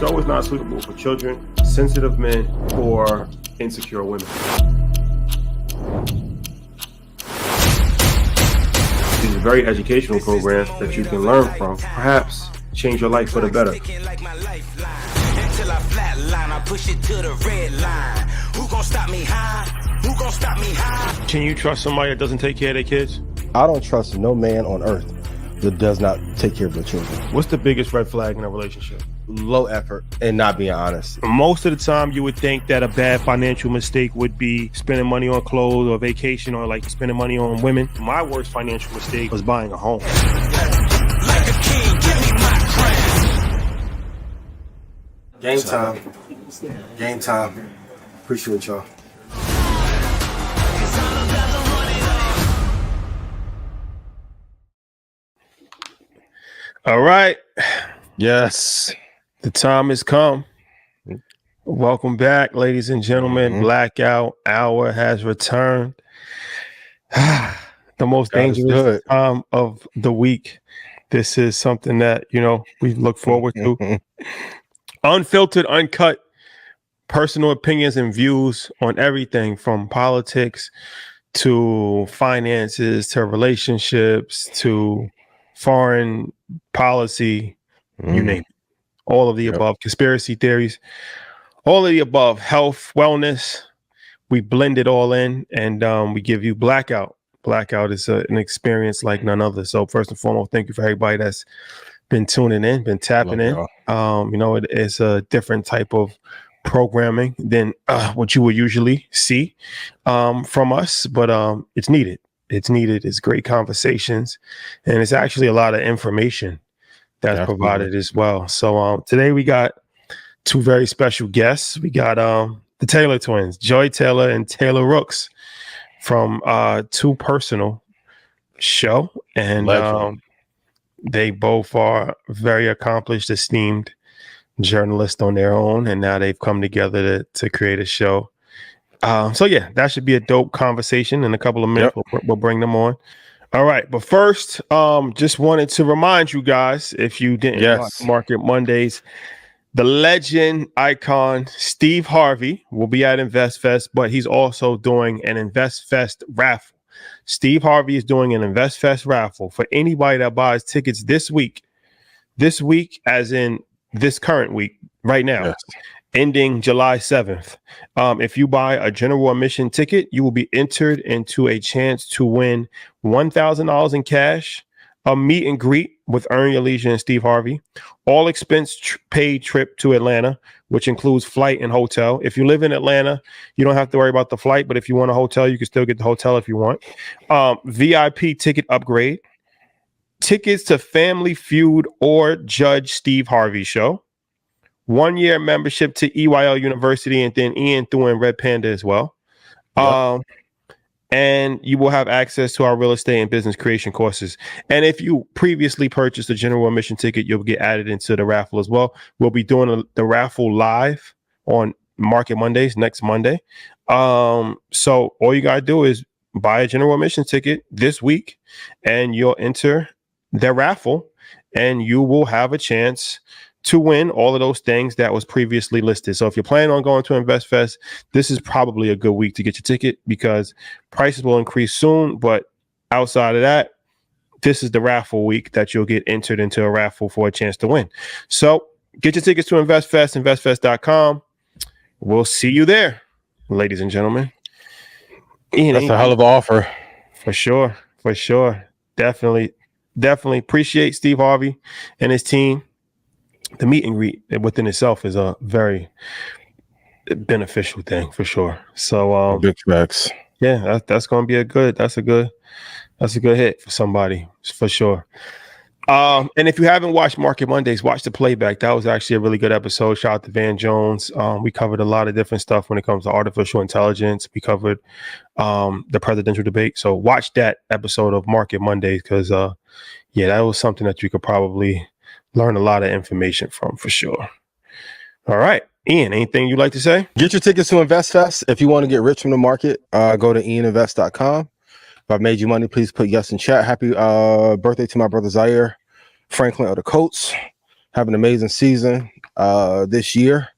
show is not suitable for children, sensitive men, or insecure women. These are very educational programs that you can learn from, perhaps change your life for the better. Can you trust somebody that doesn't take care of their kids? I don't trust no man on earth that does not take care of their children. What's the biggest red flag in a relationship? Low effort and not being honest. Most of the time you would think that a bad financial mistake would be spending money on clothes or vacation or like spending money on women. My worst financial mistake was buying a home. Like a king, give me my crown. Game time. Game time. Appreciate y'all. All right. Yes. The time has come. Welcome back, ladies and gentlemen. Blackout Hour has returned. The most dangerous time of the week. This is something that, we look forward to. Unfiltered, uncut, personal opinions and views on everything from politics to finances to relationships to foreign policy, you name it. All of the above. Conspiracy theories, all of the above. Health, wellness, we blend it all in and we give you Blackout. Blackout is an experience like none other. So first and foremost, thank you for everybody that's been tuning in, been tapping in. It is a different type of programming than what you would usually see from us, but it's needed. It's needed. It's great conversations, and it's actually a lot of information that's provided as well. So today we got two very special guests. We got the Taylor twins, Joy Taylor and Taylor Rooks, from Too Personal show, and they both are very accomplished, esteemed journalists on their own, and now they've come together to create a show. So yeah, that should be a dope conversation. In a couple of minutes, we'll bring them on. All right, but first, just wanted to remind you guys, if you didn't watch Market Mondays, the legend icon Steve Harvey will be at InvestFest, but he's also doing an InvestFest raffle. Steve Harvey is doing an InvestFest raffle for anybody that buys tickets this week. This week, as in this current week, right now. Ending July 7th. If you buy a general admission ticket, you will be entered into a chance to win $1,000 in cash, a meet and greet with Earn Your Leisure and Steve Harvey, all expense paid trip to Atlanta, which includes flight and hotel. If you live in Atlanta, you don't have to worry about the flight, but if you want a hotel, you can still get the hotel if you want. VIP ticket upgrade, tickets to Family Feud or Judge Steve Harvey show, 1 year membership to EYL University, and then Ian threw in Red Panda as well. And you will have access to our real estate and business creation courses. And if you previously purchased a general admission ticket, you'll get added into the raffle as well. We'll be doing the raffle live on Market Mondays next Monday. So all you got to do is buy a general admission ticket this week and you'll enter the raffle and you will have a chance to win all of those things that was previously listed. So if you're planning on going to InvestFest, this is probably a good week to get your ticket because prices will increase soon. But outside of that, this is the raffle week that you'll get entered into a raffle for a chance to win. So get your tickets to InvestFest, investfest.com. We'll see you there, ladies and gentlemen. Ian, that's a hell of an offer. For sure. For sure. Definitely appreciate Steve Harvey and his team. The meet and greet within itself is a very beneficial thing for sure. So big facts. Yeah, that's going to be a good hit for somebody for sure. And if you haven't watched Market Mondays, watch the playback. That was actually a really good episode. Shout out to Van Jones. We covered a lot of different stuff when it comes to artificial intelligence. We covered the presidential debate. So watch that episode of Market Mondays because that was something that you could probably learn a lot of information from for sure. All right. Ian, anything you'd like to say? Get your tickets to InvestFest. If you want to get rich from the market, go to ianinvest.com. If I made you money, please put yes in chat. Happy birthday to my brother Zaire Franklin of the Colts. Have an amazing season. this year.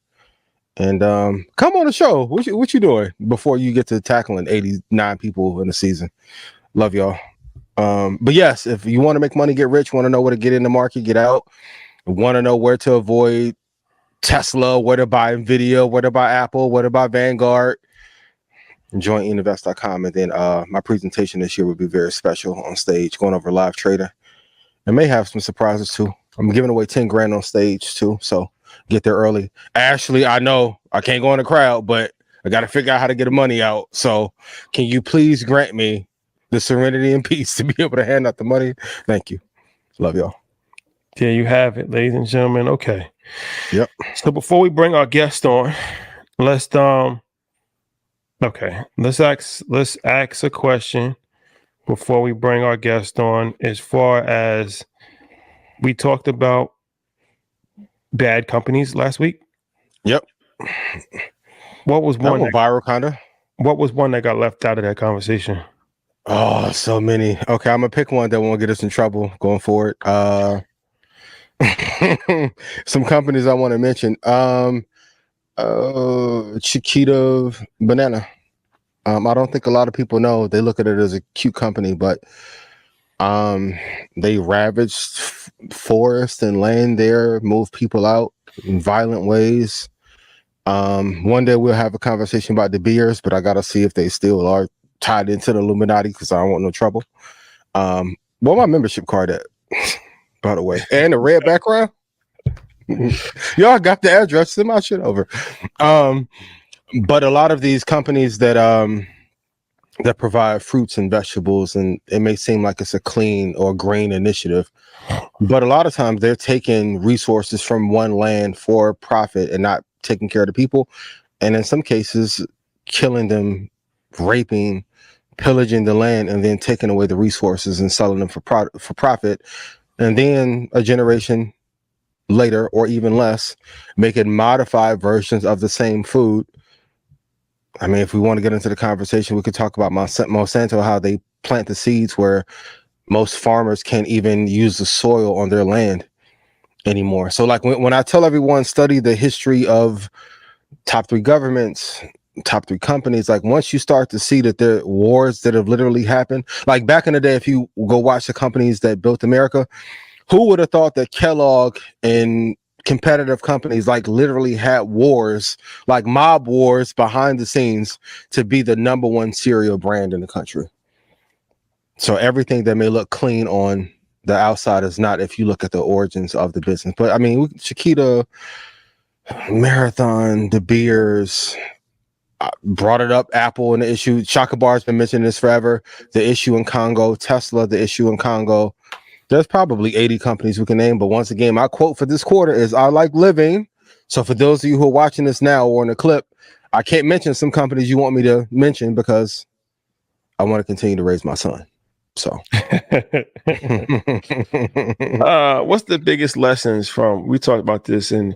And come on the show. What you doing before you get to tackling 89 people in the season? Love y'all. But yes, if you want to make money, get rich, want to know where to get in the market, get out, want to know where to avoid Tesla, where to buy Nvidia, where to buy Apple, where to buy Vanguard, join invest.com. And then my presentation this year will be very special on stage, going over live trader. And may have some surprises too. I'm giving away 10 grand on stage too. So get there early. Ashley, I know I can't go in the crowd, but I got to figure out how to get the money out. So can you please grant me the serenity and peace to be able to hand out the money? Thank you. Love y'all. There you have it, ladies and gentlemen. Okay. Yep. So before we bring our guest on, let's ask a question before we bring our guest on. As far as we talked about bad companies last week. Yep. What was one viral kinda? What was one that got left out of that conversation? Oh, so many. Okay, I'm gonna pick one that won't get us in trouble going forward. Some companies I want to mention. Chiquita Banana. I don't think a lot of people know. They look at it as a cute company, but they ravaged forest and land there, moved people out in violent ways. One day we'll have a conversation about the beers, but I gotta see if they still are tied into the Illuminati because I don't want no trouble. Where my membership card at? By the way, and the red background. Y'all got the address. Send my shit over. But a lot of these companies that that provide fruits and vegetables, and it may seem like it's a clean or green initiative, but a lot of times they're taking resources from one land for profit and not taking care of the people, and in some cases killing them, raping, pillaging the land, and then taking away the resources and selling them for profit. And then a generation later, or even less, making modified versions of the same food. I mean, if we want to get into the conversation, we could talk about Monsanto, how they plant the seeds where most farmers can't even use the soil on their land anymore. So like when I tell everyone study the history of top 3 governments, top 3 companies, like once you start to see that there are wars that have literally happened, like back in the day, if you go watch the companies that built America, who would have thought that Kellogg and competitive companies like literally had wars, like mob wars behind the scenes to be the #1 cereal brand in the country? So everything that may look clean on the outside is not if you look at the origins of the business. But I mean, Chiquita, Marathon, De Beers, brought it up, Apple and the issue. Shaka Bar's been mentioning this forever. The issue in Congo, Tesla, the issue in Congo. There's probably 80 companies we can name, but once again, my quote for this quarter is I like living. So for those of you who are watching this now or in the clip, I can't mention some companies you want me to mention because I want to continue to raise my son. So what's the biggest lessons from, we talked about this, and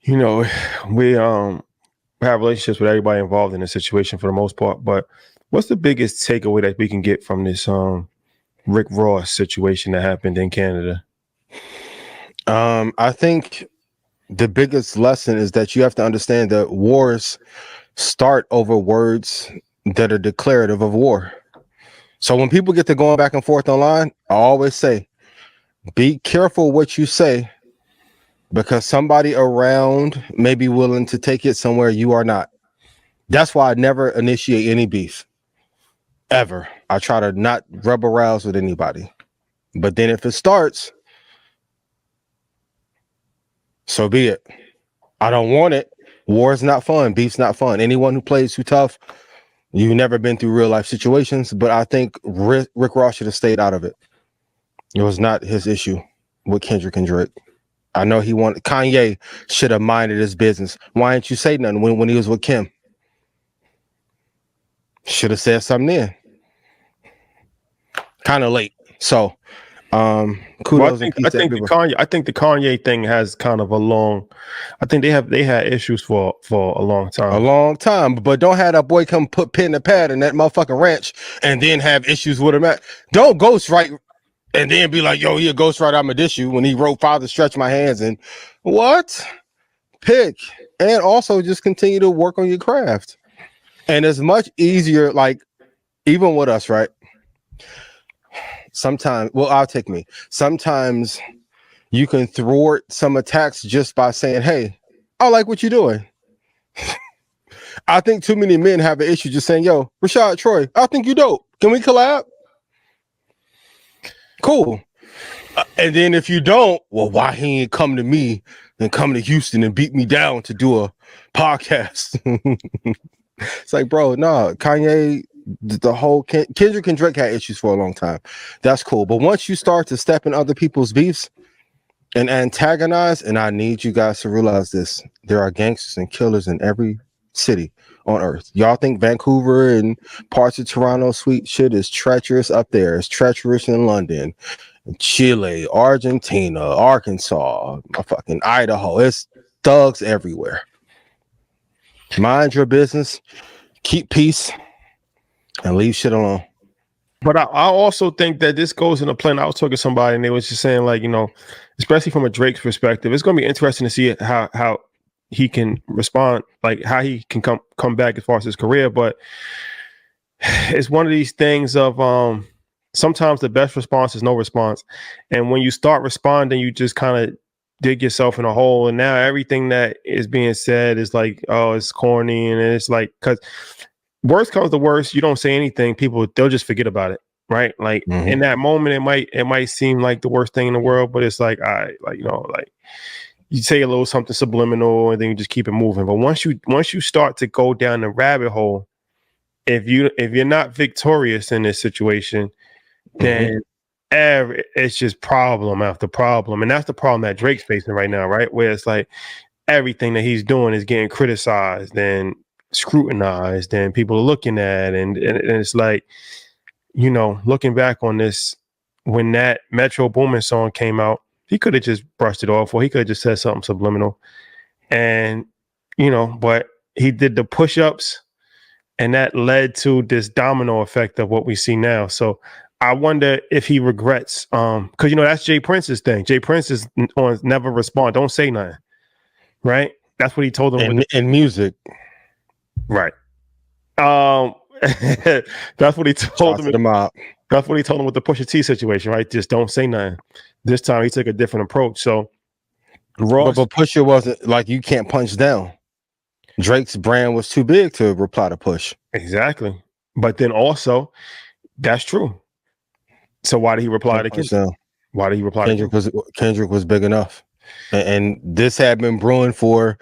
you know, we have relationships with everybody involved in the situation for the most part, but what's the biggest takeaway that we can get from this Rick Ross situation that happened in Canada? I think the biggest lesson is that you have to understand that wars start over words that are declarative of war. So when people get to going back and forth online, I always say, be careful what you say, because somebody around may be willing to take it somewhere you are not. That's why I never initiate any beef, ever. I try to not rebel rouse with anybody. But then if it starts, so be it. I don't want it. War is not fun. Beef's not fun. Anyone who plays too tough, you've never been through real life situations, but I think Rick Ross should have stayed out of it. It was not his issue with Kendrick and Drake. I know Kanye should have minded his business. Why didn't you say nothing when he was with Kim? Should have said something then. Kind of late. So kudos. Well, I think the Kanye thing has kind of a long, I think they had issues for a long time. A long time, but don't have that boy come put pen and pad in that motherfucking ranch and then have issues with him. Don't ghostwrite and then be like, yo, he a ghostwriter, I'm gonna diss you when he wrote Father Stretch My Hands and what? Pick. And also just continue to work on your craft. And it's much easier, like, even with us, right? Sometimes, well, I'll take me. Sometimes you can thwart some attacks just by saying, hey, I like what you're doing. I think too many men have an issue just saying, yo, Rashad Troy, I think you dope. Can we collab? Cool. And then if you don't, well, why he ain't come to me and come to Houston and beat me down to do a podcast? It's like, bro, no, Kanye, the whole Kendrick and Drake had issues for a long time. That's cool. But once you start to step in other people's beefs and antagonize, and I need you guys to realize this, there are gangsters and killers in every city on earth. Y'all think Vancouver and parts of Toronto sweet shit is treacherous up there? It's treacherous in London, Chile, Argentina, Arkansas, fucking Idaho. It's thugs everywhere. Mind your business, keep peace, and leave shit alone. But I also think that this goes in a plan. I was talking to somebody and they was just saying, like, you know, especially from a Drake's perspective, it's going to be interesting to see how he can respond, like how he can come back as far as his career. But it's one of these things of sometimes the best response is no response. And when you start responding, you just kind of dig yourself in a hole. And now everything that is being said is like, oh, it's corny. And it's like, because worst comes to worst, you don't say anything, they'll just forget about it. Right. Like in that moment, it might seem like the worst thing in the world, but it's like, like, you know, like you say a little something subliminal and then you just keep it moving. But once you start to go down the rabbit hole, if you're not victorious in this situation, then it's just problem after problem. And that's the problem that Drake's facing right now, right? Where it's like everything that he's doing is getting criticized and scrutinized and people are looking at and it's like, you know, looking back on this, when that Metro Boomin song came out, he could have just brushed it off, or he could have just said something subliminal. And, you know, but he did the push-ups and that led to this domino effect of what we see now. So I wonder if he regrets, because, you know, that's Jay Prince's thing. Jay Prince is on never respond, don't say nothing, right? That's what he told him. In music. Right. That's what he told him. That's what he told him with the Pusha T situation, right? Just don't say nothing. This time he took a different approach. So Ross, but Pusha wasn't like, you can't punch down. Drake's brand was too big to reply to Push. Exactly. But then also, that's true. So why did he reply to Kendrick? Why did he reply to Kendrick? Kendrick was big enough. And this had been brewing for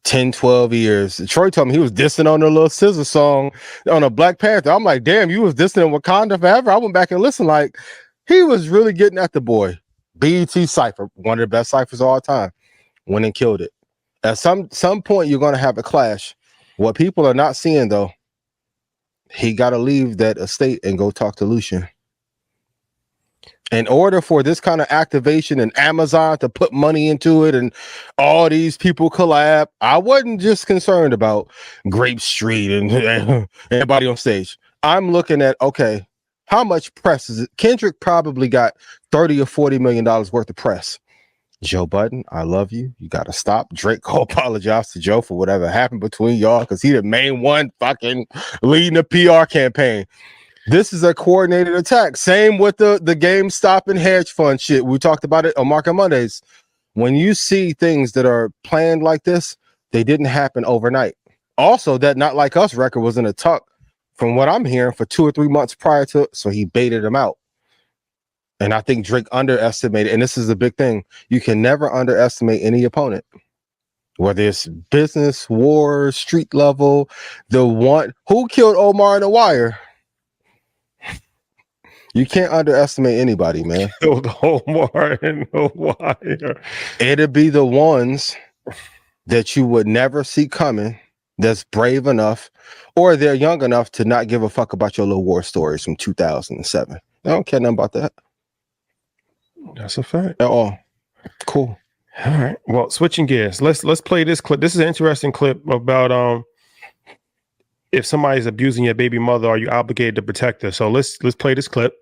10, 12 years. Troy told me he was dissing on the little SZA song on a Black Panther. I'm like, damn, you was dissing in Wakanda forever. I went back and listened, like, he was really getting at the boy. BET Cypher, one of the best ciphers of all time, went and killed it. At some point, you're going to have a clash. What people are not seeing, though, he got to leave that estate and go talk to Lucian. In order for this kind of activation and Amazon to put money into it and all these people collab, I wasn't just concerned about Grape Street and everybody on stage. I'm looking at, okay, how much press is it? Kendrick probably got $30 or $40 million worth of press. Joe Budden, I love you. You got to stop. Drake go apologize to Joe for whatever happened between y'all because he the main one fucking leading the PR campaign. This is a coordinated attack. Same with the GameStop and hedge fund shit. We talked about it on Market Mondays. When you see things that are planned like this, they didn't happen overnight. Also, that Not Like Us record was in a tuck, from what I'm hearing, for 2 or 3 months prior to it, so he baited him out. And I think Drake underestimated, and this is a big thing, you can never underestimate any opponent. Whether it's business, war, street level, the one who killed Omar in the Wire. You can't underestimate anybody, man. Killed Omar in the Wire. It'd be the ones that you would never see coming, that's brave enough, or they're young enough to not give a fuck about your little war stories from 2007. I don't care nothing about that. That's a fact. At all. Cool. All right. Well, switching gears. Let's play this clip. This is an interesting clip about if somebody's abusing your baby mother, are you obligated to protect her? So let's play this clip.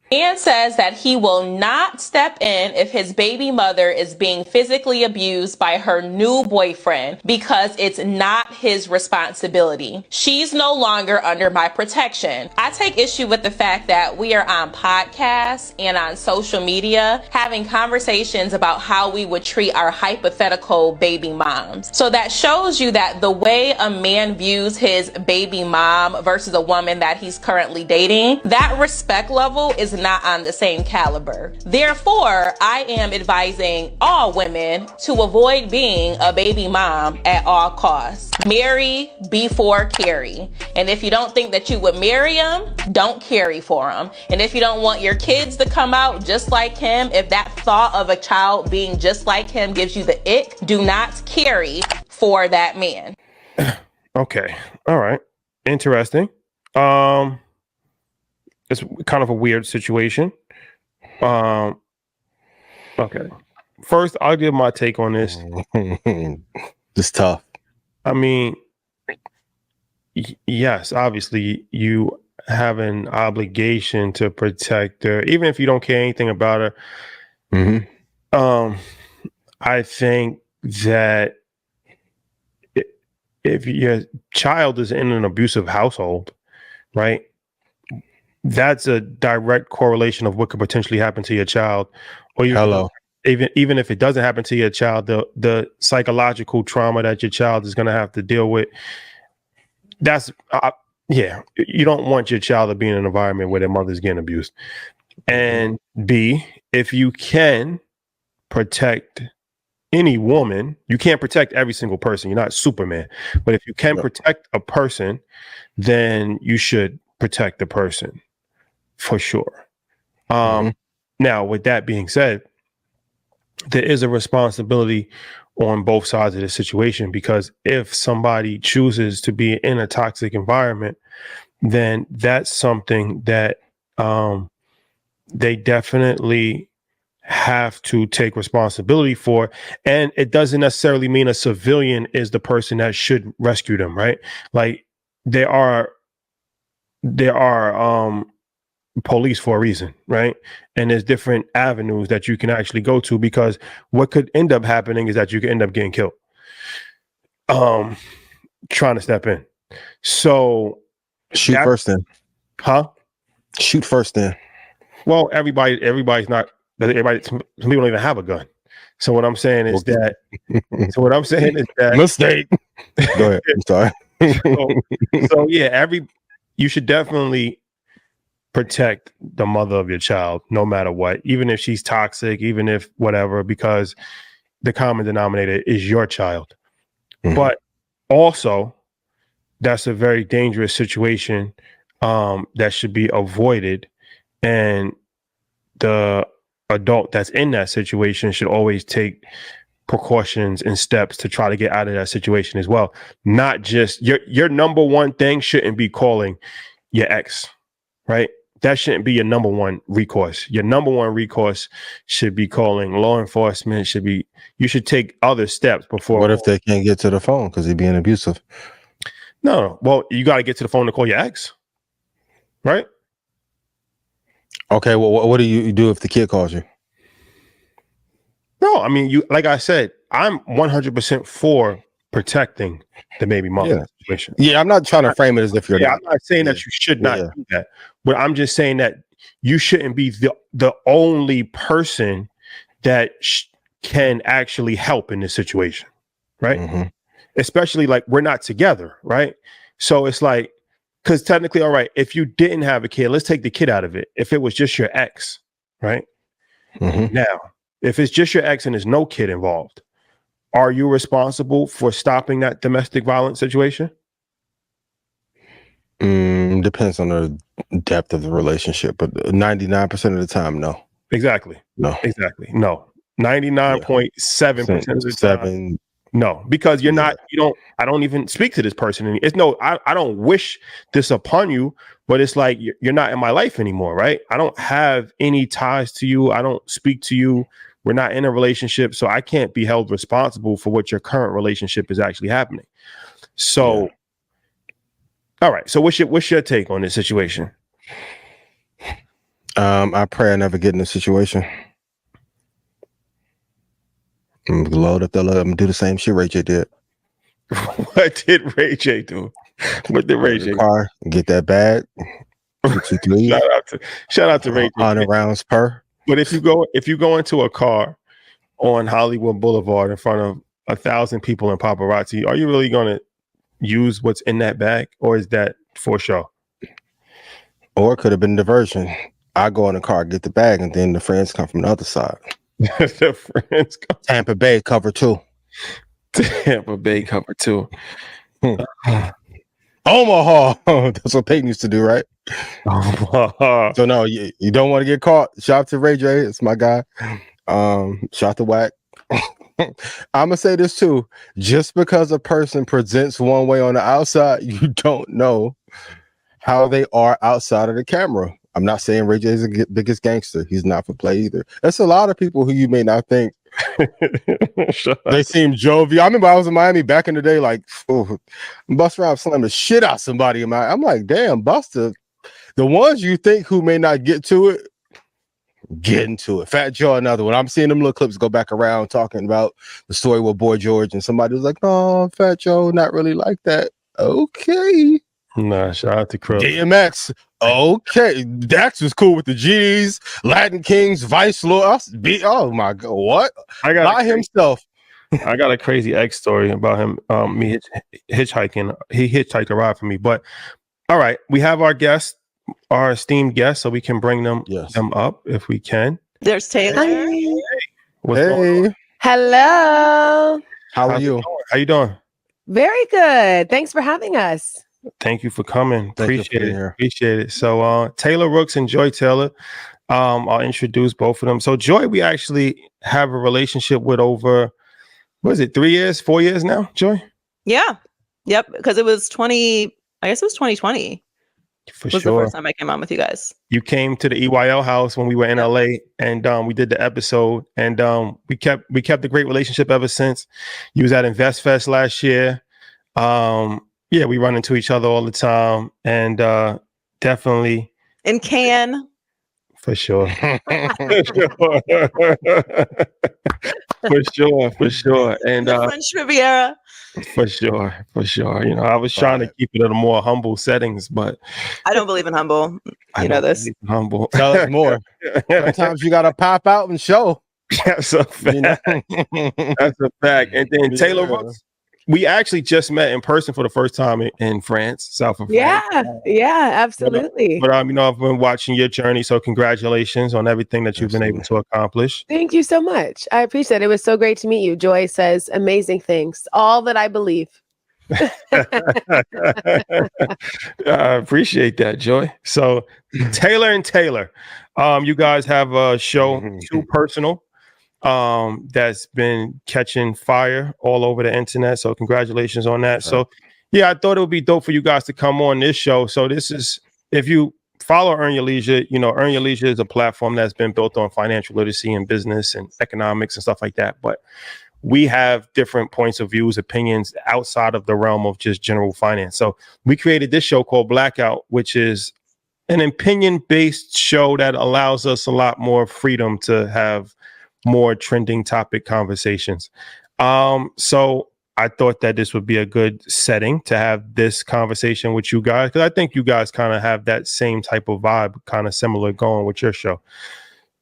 And says that he will not step in if his baby mother is being physically abused by her new boyfriend because it's not his responsibility. She's no longer under my protection. I take issue with the fact that we are on podcasts and on social media having conversations about how we would treat our hypothetical baby moms. So that shows you that the way a man views his baby mom versus a woman that he's currently dating, that respect level is not on the same caliber. Therefore, I am advising all women to avoid being a baby mom at all costs. Marry before carry. And if you don't think that you would marry him, don't carry for him. And if you don't want your kids to come out just like him, if that thought of a child being just like him gives you the ick, do not carry for that man. Okay. All right. Interesting. It's kind of a weird situation. Okay. First, I'll give my take on this. It's tough. I mean, yes, obviously you have an obligation to protect her, even if you don't care anything about her. Mm-hmm. I think that if your child is in an abusive household, right, that's a direct correlation of what could potentially happen to your child. Or even if it doesn't happen to your child, the psychological trauma that your child is going to have to deal with. That's you don't want your child to be in an environment where their mother's getting abused. And B, if you can protect any woman, you can't protect every single person. You're not Superman. But if you can protect a person, then you should protect the person for sure. Now, with that being said, there is a responsibility on both sides of the situation, because if somebody chooses to be in a toxic environment, then that's something that they definitely have to take responsibility for. And it doesn't necessarily mean a civilian is the person that should rescue them, right? Like there are police for a reason, right? And there's different avenues that you can actually go to, because what could end up happening is that you could end up getting killed trying to step in. So shoot first then. Shoot first then. Well, everybody's not, some people don't even have a gun. So what I'm saying is that mistake. Go ahead. I'm sorry. so yeah, you should definitely protect the mother of your child, no matter what, even if she's toxic, even if whatever, because the common denominator is your child. Mm-hmm. But also, that's a very dangerous situation that should be avoided. And the adult that's in that situation should always take precautions and steps to try to get out of that situation as well. Not just your number one thing shouldn't be calling your ex, right? That shouldn't be your number one recourse. Your number one recourse should be calling law enforcement. You should take other steps before. What if they can't get to the phone because they're being abusive? No. Well, you got to get to the phone to call your ex, right? Okay. Well, what do you do if the kid calls you? No, I mean, like I said, I'm 100% for protecting the baby mother situation. Yeah, I'm not trying to frame it as if you're. I'm not saying that you should not do that, but I'm just saying that you shouldn't be the only person that can actually help in this situation, right? Mm-hmm. Especially like we're not together, right? So it's like, because technically, all right, if you didn't have a kid, let's take the kid out of it. If it was just your ex, right? Mm-hmm. Now, if it's just your ex and there's no kid involved, are you responsible for stopping that domestic violence situation? Depends on the depth of the relationship, but 99% of the time, no. Exactly. No. Exactly. No. 99.7% of the time. No, because you're not, I don't even speak to this person. It's I don't wish this upon you, but it's like, you're not in my life anymore, right? I don't have any ties to you. I don't speak to you. We're not in a relationship, so I can't be held responsible for what your current relationship is actually happening. So, all right. So what's your take on this situation? I pray I never get in a situation. I'm load up the load. I'm gonna do the same shit Ray J did. What did Ray J do? What did Ray J do? Car, get that bag. 2, 3. Shout out to Ray J. 100 rounds per. But if you go into a car on Hollywood Boulevard in front of 1,000 people in paparazzi, are you really going to use what's in that bag, or is that for show? Or it could have been diversion. I go in the car, get the bag, and then the friends come from the other side. The friends come. Tampa Bay cover 2. Tampa Bay cover 2. Omaha. That's what Peyton used to do, right? Omaha. So no, you don't want to get caught. Shout out to Ray J. It's my guy. Shout out to Wack. I'm gonna say this too. Just because a person presents one way on the outside, you don't know how they are outside of the camera. I'm not saying Ray J is the biggest gangster. He's not for play either. There's a lot of people who you may not think they seem jovial. I remember I was in Miami back in the day, like, Busta Rhymes slammed the shit out somebody in my. I'm like, damn, Busta. The ones you think who may not get to it, get into it. Fat Joe, another one. I'm seeing them little clips go back around talking about the story with Boy George, and somebody was like, "Oh, Fat Joe, not really like that." Okay. Nah, shout out to Crook. DMX. Okay. Dax was cool with the G's, Latin Kings, Vice Lord. Oh my God. What? By himself. I got a crazy X story about him. Me hitchhiking. He hitchhiked a ride for me. But all right, we have our guest, our esteemed guest, so we can bring them up if we can. There's Taylor. Hey. What's going on? Hello. How are you? How you doing? Very good. Thanks for having us. Thank you for coming. Appreciate it. Here. Appreciate it. So Taylor Rooks and Joy Taylor. I'll introduce both of them. So Joy, we actually have a relationship with over, what is it, 3 years, 4 years now, Joy? Yeah. Yep. Because it was 2020. For was sure. the first time I came on with you guys. You came to the EYL house when we were in LA, and we did the episode, and we kept a great relationship ever since. You was at InvestFest last year. Yeah, we run into each other all the time, and definitely In Cannes. for sure. For sure. And The French Riviera. for sure. You know, I was trying to keep it at a more humble settings, but I don't believe in humble. You know this. Humble. Tell us more. Sometimes you gotta pop out and show. That's a fact. You know? That's a fact. And then Taylor Rooks, we actually just met in person for the first time in France, south of France. Yeah, absolutely. But you know, I've been watching your journey, so congratulations on everything that you've been able to accomplish. Thank you so much. I appreciate it. It was so great to meet you. Joy says amazing things. All that I believe. I appreciate that, Joy. So Taylor and Taylor, you guys have a show, Too Personal, that's been catching fire all over the internet. So congratulations on that. So yeah, I thought it would be dope for you guys to come on this show. So this is, if you follow Earn Your Leisure, you know, Earn Your Leisure is a platform that's been built on financial literacy and business and economics and stuff like that. But we have different points of views, opinions outside of the realm of just general finance. So we created this show called Blackout, which is an opinion-based show that allows us a lot more freedom to have more trending topic conversations. So I thought that this would be a good setting to have this conversation with you guys, because I think you guys kind of have that same type of vibe, kind of similar going with your show.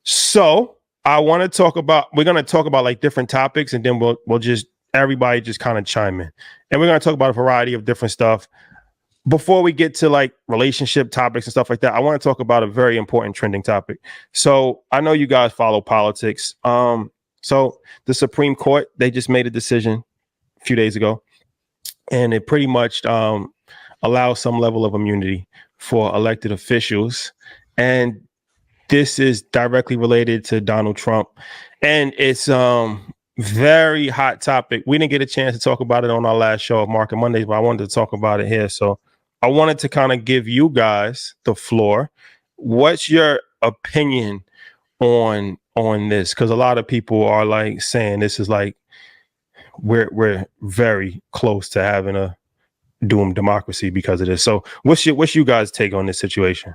So we're going to talk about like different topics, and then we'll just, everybody just kind of chime in. And we're going to talk about a variety of different stuff. Before we get to like relationship topics and stuff like that, I want to talk about a very important trending topic. So I know you guys follow politics. So the Supreme Court, they just made a decision a few days ago, and it pretty much allows some level of immunity for elected officials. And this is directly related to Donald Trump. And it's very hot topic. We didn't get a chance to talk about it on our last show of Market Mondays, but I wanted to talk about it here. So I wanted to kind of give you guys the floor. What's your opinion on this? Because a lot of people are like saying this is like we're very close to having a doomed democracy because of this. So what's you guys' take on this situation?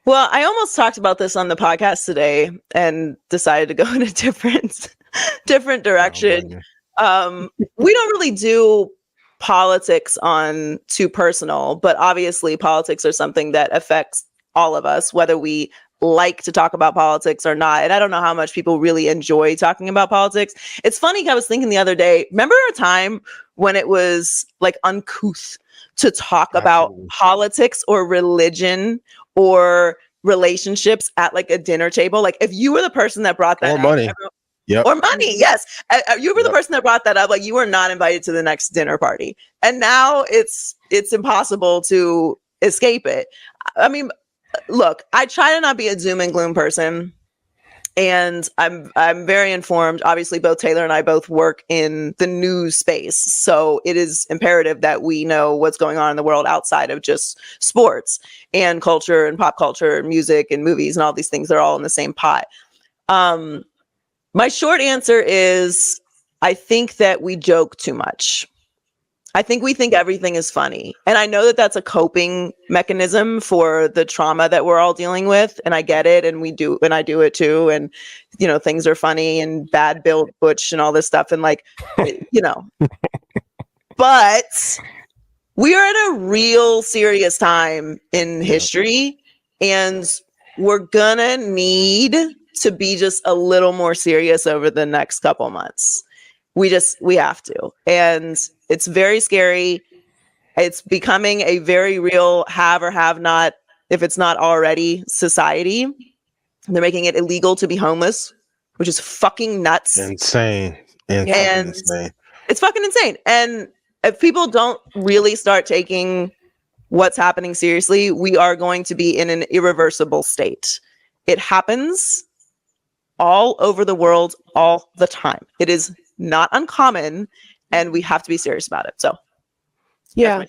Well, I almost talked about this on the podcast today and decided to go in a different direction. We don't really do politics on Too Personal, but obviously politics are something that affects all of us, whether we like to talk about politics or not. And I don't know how much people really enjoy talking about politics. It's funny, I was thinking the other day, remember a time when it was like uncouth to talk about politics or religion or relationships at like a dinner table? Like if you were the person that brought that Or up, money. Yep. or money, yes. You were the person that brought that up. Like you were not invited to the next dinner party. And now it's impossible to escape it. I mean, look, I try to not be a doom and gloom person. And I'm very informed. Obviously, both Taylor and I both work in the news space. So it is imperative that we know what's going on in the world outside of just sports and culture and pop culture and music and movies and all these things. They're all in the same pot. My short answer is I think that we joke too much. I think we think everything is funny. And I know that that's a coping mechanism for the trauma that we're all dealing with. And I get it. And I do it too. And, you know, things are funny and bad Bill Butch and all this stuff. And like, you know, but we are at a real serious time in history. And we're gonna need to be just a little more serious over the next couple months. We have to. And it's very scary. It's becoming a very real have or have not, if it's not already, society. They're making it illegal to be homeless, which is fucking nuts. Insane. Insane. It's fucking insane. And if people don't really start taking what's happening seriously, we are going to be in an irreversible state. It happens all over the world all the time. It is not uncommon, and we have to be serious about it. So yeah.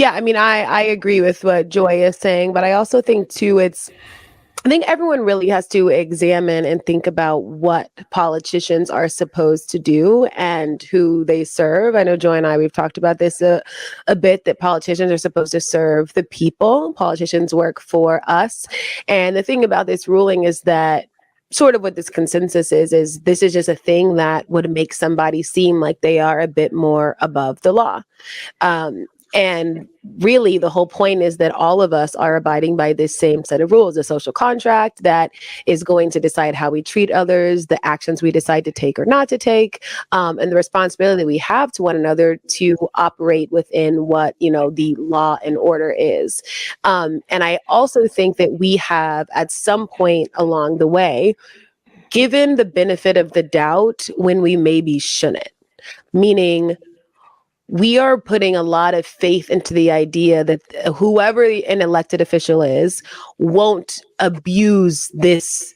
I mean, I agree with what Joy is saying, but I also think too, I think everyone really has to examine and think about what politicians are supposed to do and who they serve. I know Joy and I, we've talked about this a bit, that politicians are supposed to serve the people. Politicians work for us. And the thing about this ruling is that sort of what this consensus is this is just a thing that would make somebody seem like they are a bit more above the law. And really, the whole point is that all of us are abiding by this same set of rules, a social contract that is going to decide how we treat others, the actions we decide to take or not to take, and the responsibility we have to one another to operate within what, you know, the law and order is. And I also think that we have, at some point along the way, given the benefit of the doubt when we maybe shouldn't, meaning we are putting a lot of faith into the idea that whoever an elected official is won't abuse this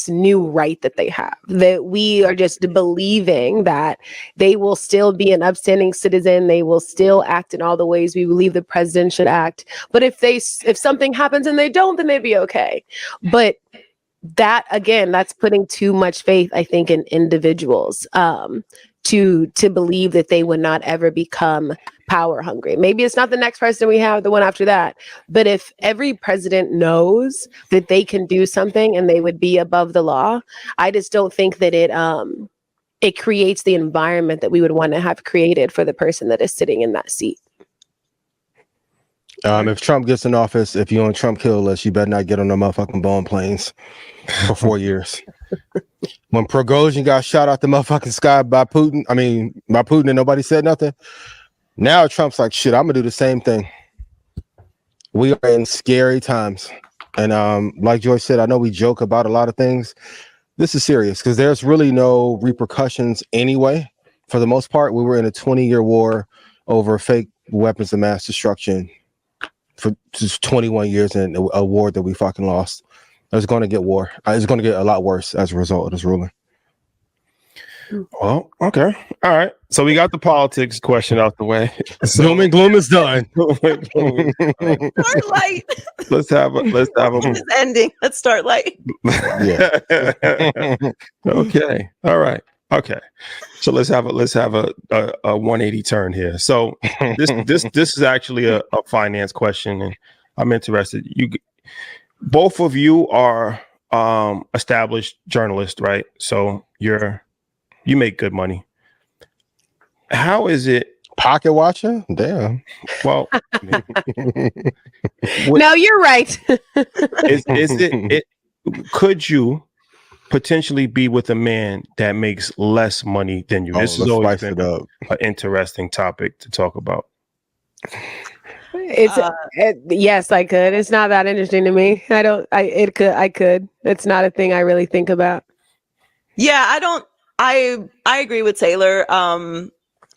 new right that they have, that we are just believing that they will still be an upstanding citizen, they will still act in all the ways we believe the president should act, but if something happens and they don't, then they'd be okay. But that, again, that's putting too much faith, I think, in individuals to believe that they would not ever become power hungry. Maybe it's not the next president we have, the one after that. But if every president knows that they can do something and they would be above the law, I just don't think that it creates the environment that we would want to have created for the person that is sitting in that seat. If Trump gets in office, if you're on Trump kill list, you better not get on the motherfucking Boeing planes for 4 years. When Prigozhin got shot out the motherfucking sky by Putin and nobody said nothing. Now Trump's like, shit, I'm gonna do the same thing. We are in scary times. And like Joyce said, I know we joke about a lot of things. This is serious because there's really no repercussions anyway. For the most part, we were in a 20-year war over fake weapons of mass destruction for just 21 years in a war that we fucking lost. It's going to get war. It's going to get a lot worse as a result of this ruling. Well, okay. All right. So we got the politics question out the way. Doom and gloom is done. Start light. Let's have a It's ending. Let's start light. Yeah. Okay. All right. Okay. So let's have a 180 turn here. So this is actually a finance question, and I'm interested. both of you are established journalists, right? So you make good money. How is it? Pocket watcher? Damn. Well, No, you're right. is it? Could you potentially be with a man that makes less money than you? This has let's always spice been it up. an interesting topic to talk about. Yes, I could. It's not that interesting to me. I could. It's not a thing I really think about. Yeah, I agree with Taylor.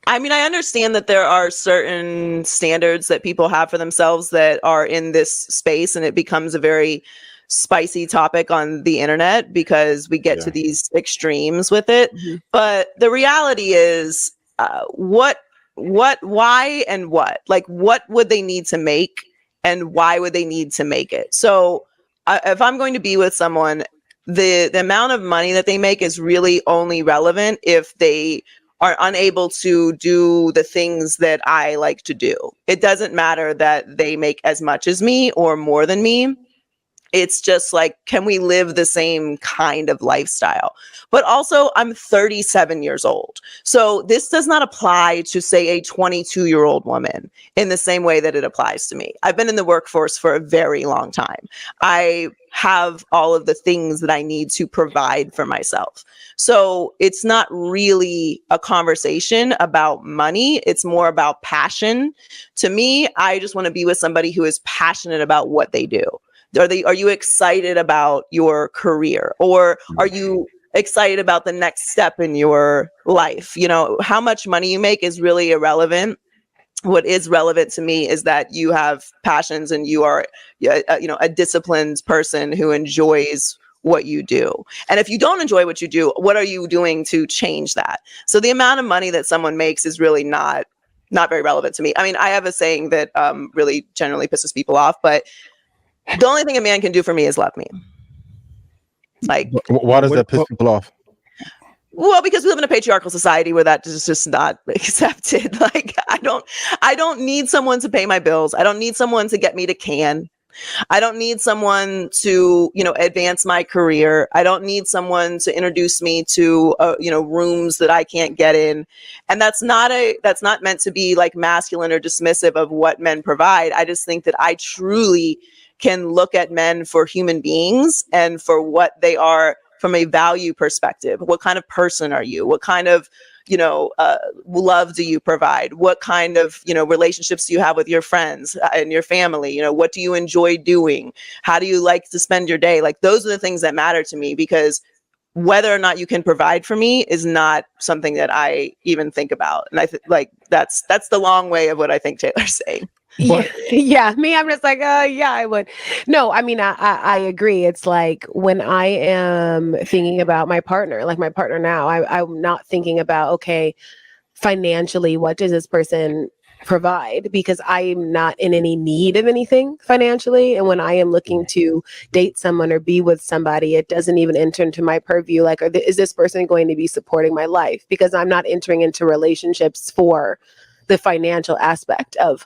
I mean, I understand that there are certain standards that people have for themselves that are in this space, and it becomes a very spicy topic on the internet because we get to these extremes with it. Mm-hmm. But the reality is, why, and what? Like, what would they need to make, and why would they need to make it? So, if I'm going to be with someone, the amount of money that they make is really only relevant if they are unable to do the things that I like to do. It doesn't matter that they make as much as me or more than me. It's just like, can we live the same kind of lifestyle? But also, I'm 37 years old. So this does not apply to, say, a 22-year-old woman in the same way that it applies to me. I've been in the workforce for a very long time. I have all of the things that I need to provide for myself. So it's not really a conversation about money. It's more about passion. To me, I just want to be with somebody who is passionate about what they do. Are you excited about your career, or are you excited about the next step in your life? You know, how much money you make is really irrelevant. What is relevant to me is that you have passions and you are, a disciplined person who enjoys what you do. And if you don't enjoy what you do, what are you doing to change that? So the amount of money that someone makes is really not very relevant to me. I mean, I have a saying that really generally pisses people off, but the only thing a man can do for me is love me. Like, why does that piss people off? Well, because we live in a patriarchal society where that is just not accepted. Like, I don't need someone to pay my bills. I don't need someone to get me to Cannes. I don't need someone to, advance my career. I don't need someone to introduce me to, rooms that I can't get in. And that's not meant to be like masculine or dismissive of what men provide. I just think that I truly can look at men for human beings and for what they are from a value perspective. What kind of person are you? What kind of, love do you provide? What kind of, relationships do you have with your friends and your family? What do you enjoy doing? How do you like to spend your day? Like, those are the things that matter to me, because whether or not you can provide for me is not something that I even think about. And I think that's the long way of what I think Taylor's saying. Yeah, me, I'm just like, yeah, I would. No, I mean, I agree. It's like when I am thinking about my partner, like my partner now, I'm not thinking about, okay, financially, what does this person provide? Because I'm not in any need of anything financially. And when I am looking to date someone or be with somebody, it doesn't even enter into my purview. Like, is this person going to be supporting my life? Because I'm not entering into relationships for the financial aspect of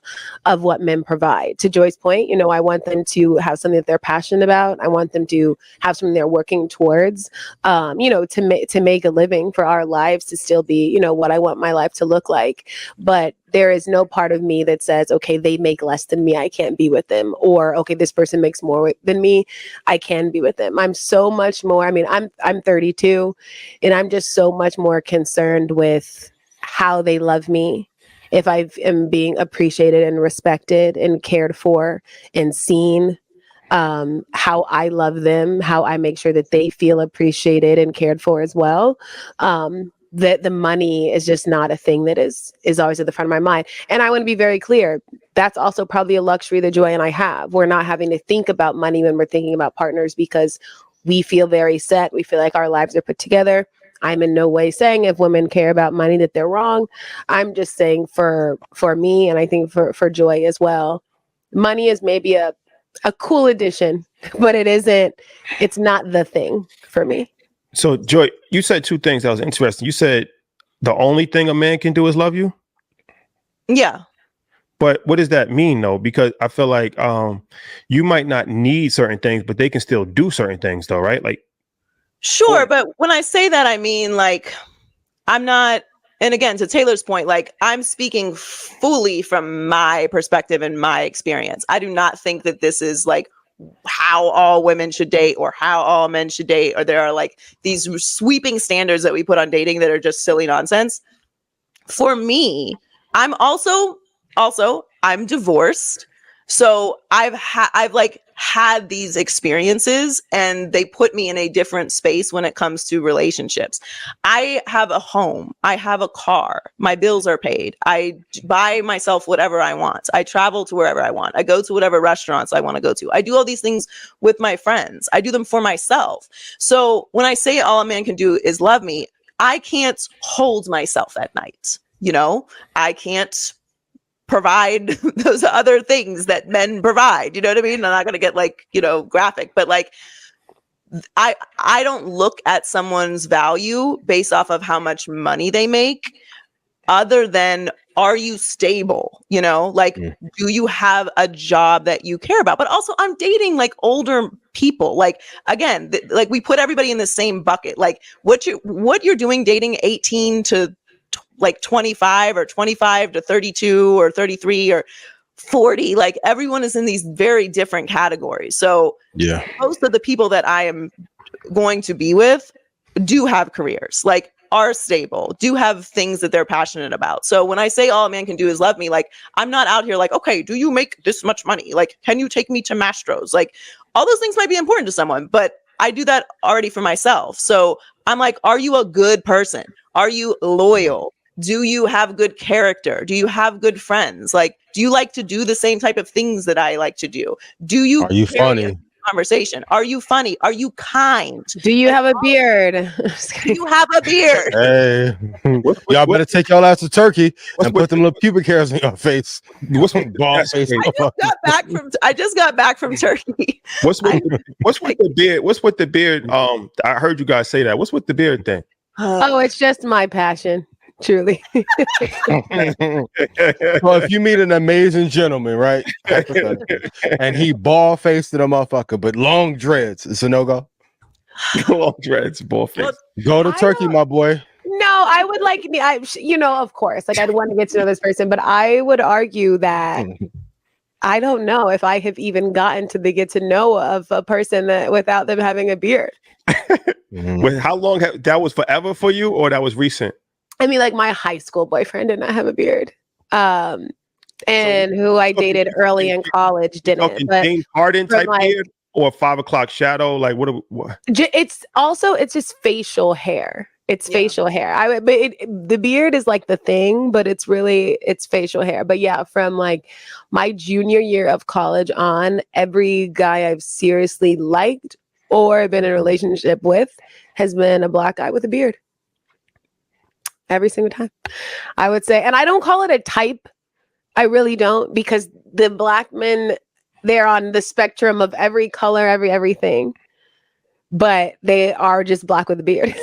what men provide. To Joy's point, I want them to have something that they're passionate about. I want them to have something they're working towards, to make a living for our lives, to still be, what I want my life to look like. But there is no part of me that says, okay, they make less than me, I can't be with them. Or, okay, this person makes more than me, I can be with them. I'm so much more, I mean, I'm 32, and I'm just so much more concerned with how they love me. If I am being appreciated and respected and cared for and seen, how I love them, how I make sure that they feel appreciated and cared for as well. That the money is just not a thing that is always at the front of my mind. And I want to be very clear, that's also probably a luxury that Joy and I have. We're not having to think about money when we're thinking about partners, because we feel very set. We feel like our lives are put together. I'm in no way saying if women care about money that they're wrong. I'm just saying for me, and I think for Joy as well, money is maybe a cool addition, but it's not the thing for me. So Joy, you said two things that was interesting. You said the only thing a man can do is love you. Yeah. But what does that mean though? Because I feel like you might not need certain things, but they can still do certain things though, right? Like Sure, but when I say that, I mean like I'm not, and again, to Taylor's point, like I'm speaking fully from my perspective and my experience. I do not think that this is like how all women should date or how all men should date, or there are like these sweeping standards that we put on dating that are just silly nonsense. For me, I'm also I'm divorced. So I've like had these experiences and they put me in a different space when it comes to relationships. I have a home. I have a car. My bills are paid. I buy myself whatever I want. I travel to wherever I want. I go to whatever restaurants I want to go to. I do all these things with my friends. I do them for myself. So when I say all a man can do is love me, I can't hold myself at night. You know, I can't provide those other things that men provide. You know what I mean? I'm not going to get like, you know, graphic, but like I don't look at someone's value based off of how much money they make, other than are you stable? You know, like do you have a job that you care about? But also I'm dating like older people. Like again, like we put everybody in the same bucket. Like what you're doing dating 18 to like 25 or 25 to 32 or 33 or 40, like everyone is in these very different categories. So yeah, most of the people that I am going to be with do have careers, like are stable, do have things that they're passionate about. So when I say all a man can do is love me, like I'm not out here like, okay, do you make this much money? Like, can you take me to Mastro's? Like all those things might be important to someone, but I do that already for myself. So I'm like, are you a good person? Are you loyal? Do you have good character? Do you have good friends? Like, do you like to do the same type of things that I like to do? Do you are you funny? Conversation? Are you funny? Are you kind? Do you have a beard? Do you have a beard? Hey, y'all better take y'all ass to Turkey and put them little pubic hairs in your face. What's with ball face? I just got back from Turkey. What's with the beard? What's with the beard? I heard you guys say that. What's with the beard thing? Oh, it's just my passion. Truly. Well, if you meet an amazing gentleman, right, and he bald faced to the motherfucker, but long dreads, it's a no go. Long dreads, bald face. Go to Turkey, my boy. No, I would like, you know, of course, like I'd want to get to know this person, but I would argue that I don't know if I have even gotten to the get to know of a person that without them having a beard. With how long that was forever for you, or that was recent? I mean, like my high school boyfriend did not have a beard. And who I dated early in college didn't. But James Harden type like, beard or 5 o'clock shadow? Like what? It's just facial hair. It's facial hair. The beard is like the thing, but it's facial hair. But yeah, from like my junior year of college on, every guy I've seriously liked or been in a relationship with has been a black guy with a beard. Every single time, I would say. And I don't call it a type. I really don't, because the black men, they're on the spectrum of every color, everything. But they are just black with a beard.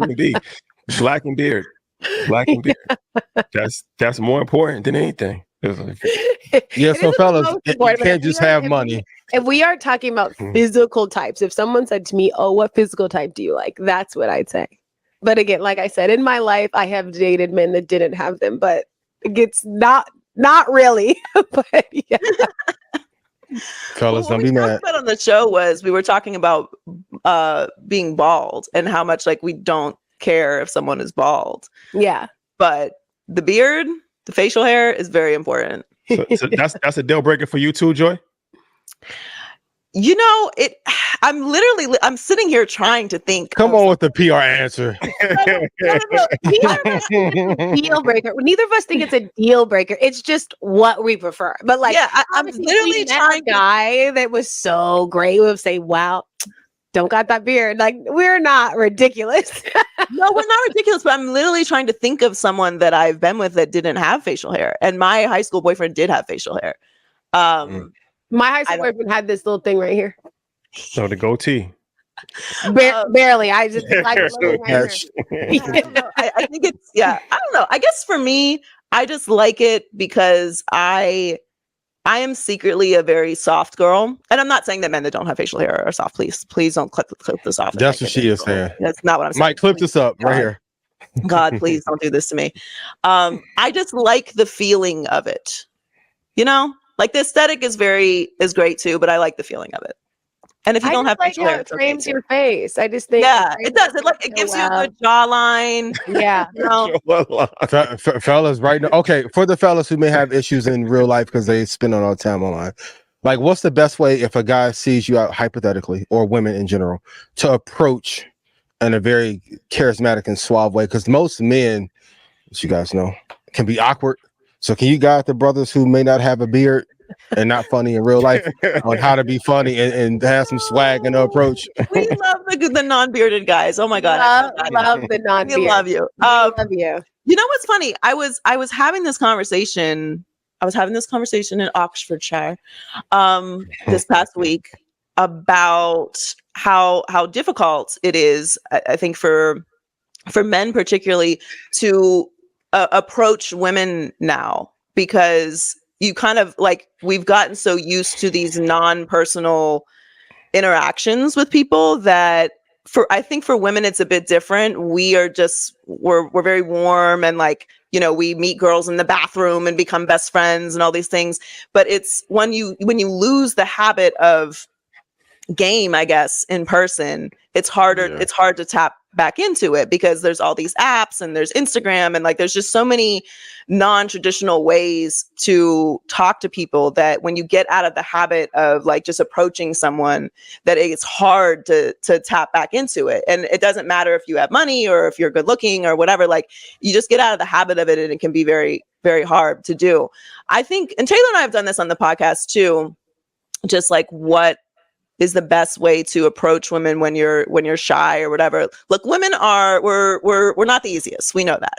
Indeed. Black and beard. Black and beard. That's more important than anything. Yeah, so fellas, you can't just have money. If we are talking about physical types, if someone said to me, oh, what physical type do you like? That's what I'd say. But again, like I said, in my life, I have dated men that didn't have them, but it's not really. But yeah. Fellas, don't be mad. What on the show was we were talking about being bald and how much like we don't care if someone is bald. Yeah. But the beard, the facial hair is very important. So that's a deal breaker for you too, Joy? You know, I'm sitting here trying to think. Come on with the PR answer. Deal breaker. Neither of us think it's a deal breaker. It's just what we prefer. But like, yeah, I'm literally trying. A guy that was so great would say, "Wow, don't got that beard." Like, we're not ridiculous. No, we're not ridiculous. But I'm literally trying to think of someone that I've been with that didn't have facial hair, and my high school boyfriend did have facial hair. My high school boyfriend had this little thing right here. So the goatee. Barely. I just like I think it's, I don't know. I guess for me, I just like it because I am secretly a very soft girl, and I'm not saying that men that don't have facial hair are soft. Please don't clip this off. That's what she is saying. That's not what I'm saying. Mike, clip this up right here. God, please don't do this to me. I just like the feeling of it. You know, like the aesthetic is great too, but I like the feeling of it. And if you don't have facial hair, it frames your face. I just think it does. It gives you a good jawline. Yeah. You know? Fellas, right now. Okay, for the fellas who may have issues in real life because they spend all their time online, like, what's the best way if a guy sees you out hypothetically, or women in general, to approach in a very charismatic and suave way? Because most men, as you guys know, can be awkward. So can you guide the brothers who may not have a beard and not funny in real life on how to be funny and have some swag in the approach? We love the non-bearded guys. Oh my God. Love the non-beard. We love you. Love you. You know what's funny? I was having this conversation. I was having this conversation in Oxfordshire this past week about how difficult it is, I think, for men particularly to approach women now, because you kind of like, we've gotten so used to these non-personal interactions with people that I think for women it's a bit different. We're very warm, and like, you know, we meet girls in the bathroom and become best friends and all these things. But it's when you lose the habit of game, I guess, in person, it's harder. Yeah. It's hard to tap back into it because there's all these apps and there's Instagram, and like there's just so many non-traditional ways to talk to people that when you get out of the habit of like just approaching someone, that it's hard to tap back into it. And it doesn't matter if you have money or if you're good looking or whatever, like you just get out of the habit of it, and it can be very, very hard to do. I think, and Taylor and I have done this on the podcast too, just like what is the best way to approach women when you're shy or whatever. Look, women we're not the easiest. We know that.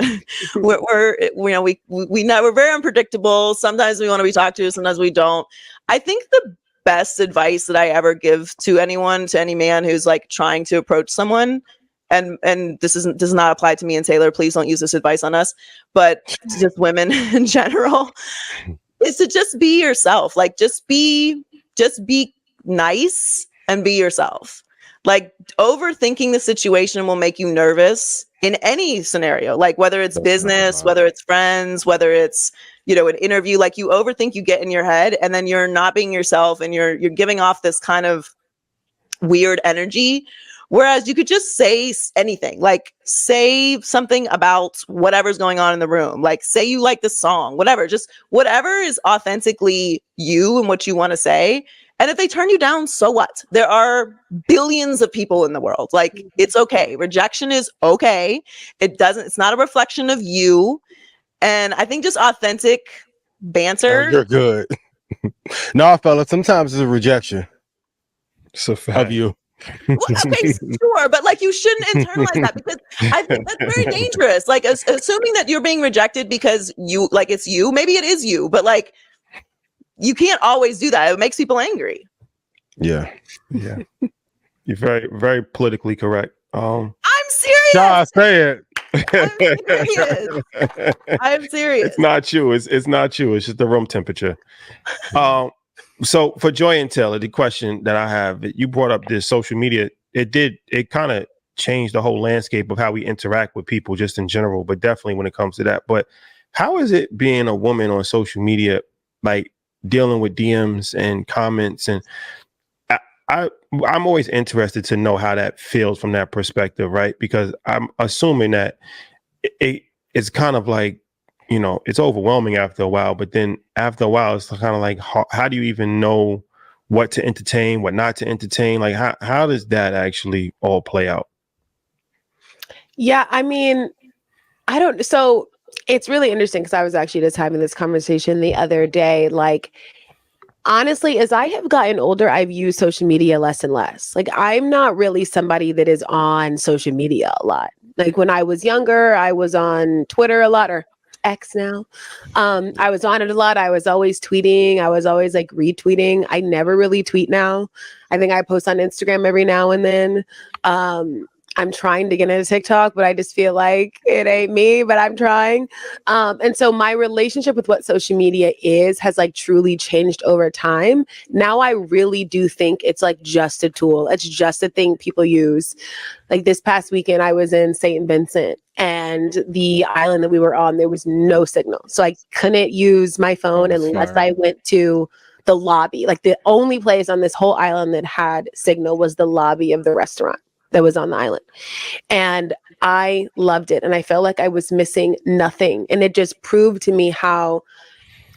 we're very unpredictable. Sometimes we want to be talked to, sometimes we don't. I think the best advice that I ever give to any man who's like trying to approach someone, and this does not apply to me and Taylor, please don't use this advice on us, but just women in general, is to just be yourself. Like just be nice and be yourself. Like overthinking the situation will make you nervous in any scenario, like whether it's business, whether it's friends, whether it's, you know, an interview. Like you overthink, you get in your head, and then you're not being yourself, and you're giving off this kind of weird energy. Whereas you could just say anything, like say something about whatever's going on in the room, like say you like the song, whatever, just whatever is authentically you and what you want to say. And if they turn you down, so what? There are billions of people in the world. Like, it's okay. Rejection is okay. It's not a reflection of you. And I think just authentic banter. Oh, you're good. No, fella, sometimes it's a rejection. It's a fact. Of you. Well, okay, sure, but like you shouldn't internalize that, because I think that's very dangerous. Like assuming that you're being rejected because you, like, it's you. Maybe it is you, but like you can't always do that. It makes people angry. Yeah. Yeah. You're very, very politically correct. I'm serious. Nah, say it. I'm serious. It's not you. It's not you. It's just the room temperature. So for Joy and Taylor, the question that I have, you brought up this social media. It kind of changed the whole landscape of how we interact with people just in general, but definitely when it comes to that. But how is it being a woman on social media, like dealing with DMs and comments? And I'm always interested to know how that feels from that perspective, right? Because I'm assuming that it's kind of like, you know, it's overwhelming after a while, but then after a while, it's kind of like, how do you even know what to entertain, what not to entertain? Like, how does that actually all play out? Yeah, I mean, so it's really interesting because I was actually just having this conversation the other day. Like, honestly, as I have gotten older, I've used social media less and less. Like, I'm not really somebody that is on social media a lot. Like, when I was younger, I was on Twitter a lot, or X now. I was on it a lot. I was always tweeting. I was always like retweeting. I never really tweet now. I think I post on Instagram every now and then. I'm trying to get into TikTok, but I just feel like it ain't me, but I'm trying. And so my relationship with what social media has like truly changed over time. Now I really do think it's like just a tool. It's just a thing people use. Like this past weekend, I was in St. Vincent, and the island that we were on, there was no signal. So I couldn't use my phone unless I went to the lobby. Like the only place on this whole island that had signal was the lobby of the restaurant that was on the island. And I loved it. And I felt like I was missing nothing. And it just proved to me how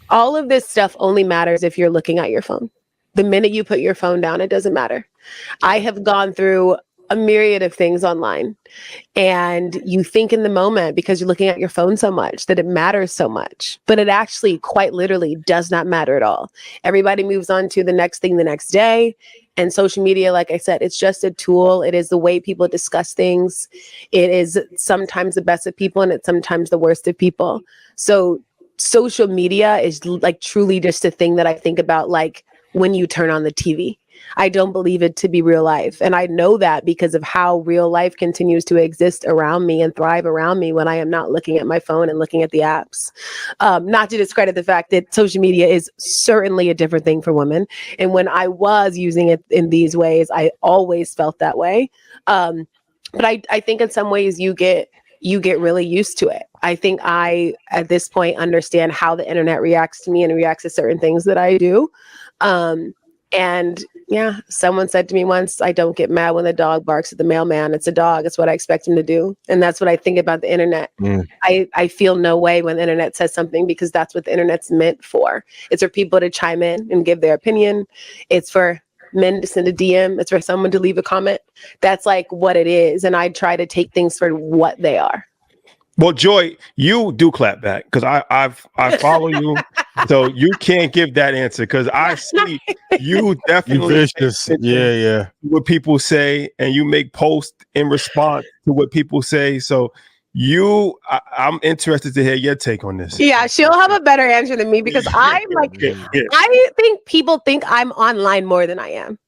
all of this stuff only matters if you're looking at your phone. The minute you put your phone down, it doesn't matter. I have gone through a myriad of things online, and you think in the moment, because you're looking at your phone so much, that it matters so much, but it actually quite literally does not matter at all. Everybody moves on to the next thing the next day. And social media, like I said, it's just a tool. It is the way people discuss things. It is sometimes the best of people, and it's sometimes the worst of people. So social media is like truly just a thing that I think about, like when you turn on the TV. I don't believe it to be real life. And I know that because of how real life continues to exist around me and thrive around me when I am not looking at my phone and looking at the apps. Not to discredit the fact that social media is certainly a different thing for women. And when I was using it in these ways, I always felt that way. But I think in some ways you get really used to it. I think I, at this point, understand how the internet reacts to me and reacts to certain things that I do. And yeah, someone said to me once, I don't get mad when the dog barks at the mailman. It's a dog. It's what I expect him to do. And that's what I think about the internet. I feel no way when the internet says something, because that's what the internet's meant for. It's for people to chime in and give their opinion. It's for men to send a DM. It's for someone to leave a comment. That's like what it is. And I try to take things for what they are. Well, Joy, you do clap back because I follow you, so you can't give that answer because I see you definitely yeah what people say, and you make posts in response to what people say. So I'm interested to hear your take on this. Yeah, she'll have a better answer than me because I'm like, I think people think I'm online more than I am.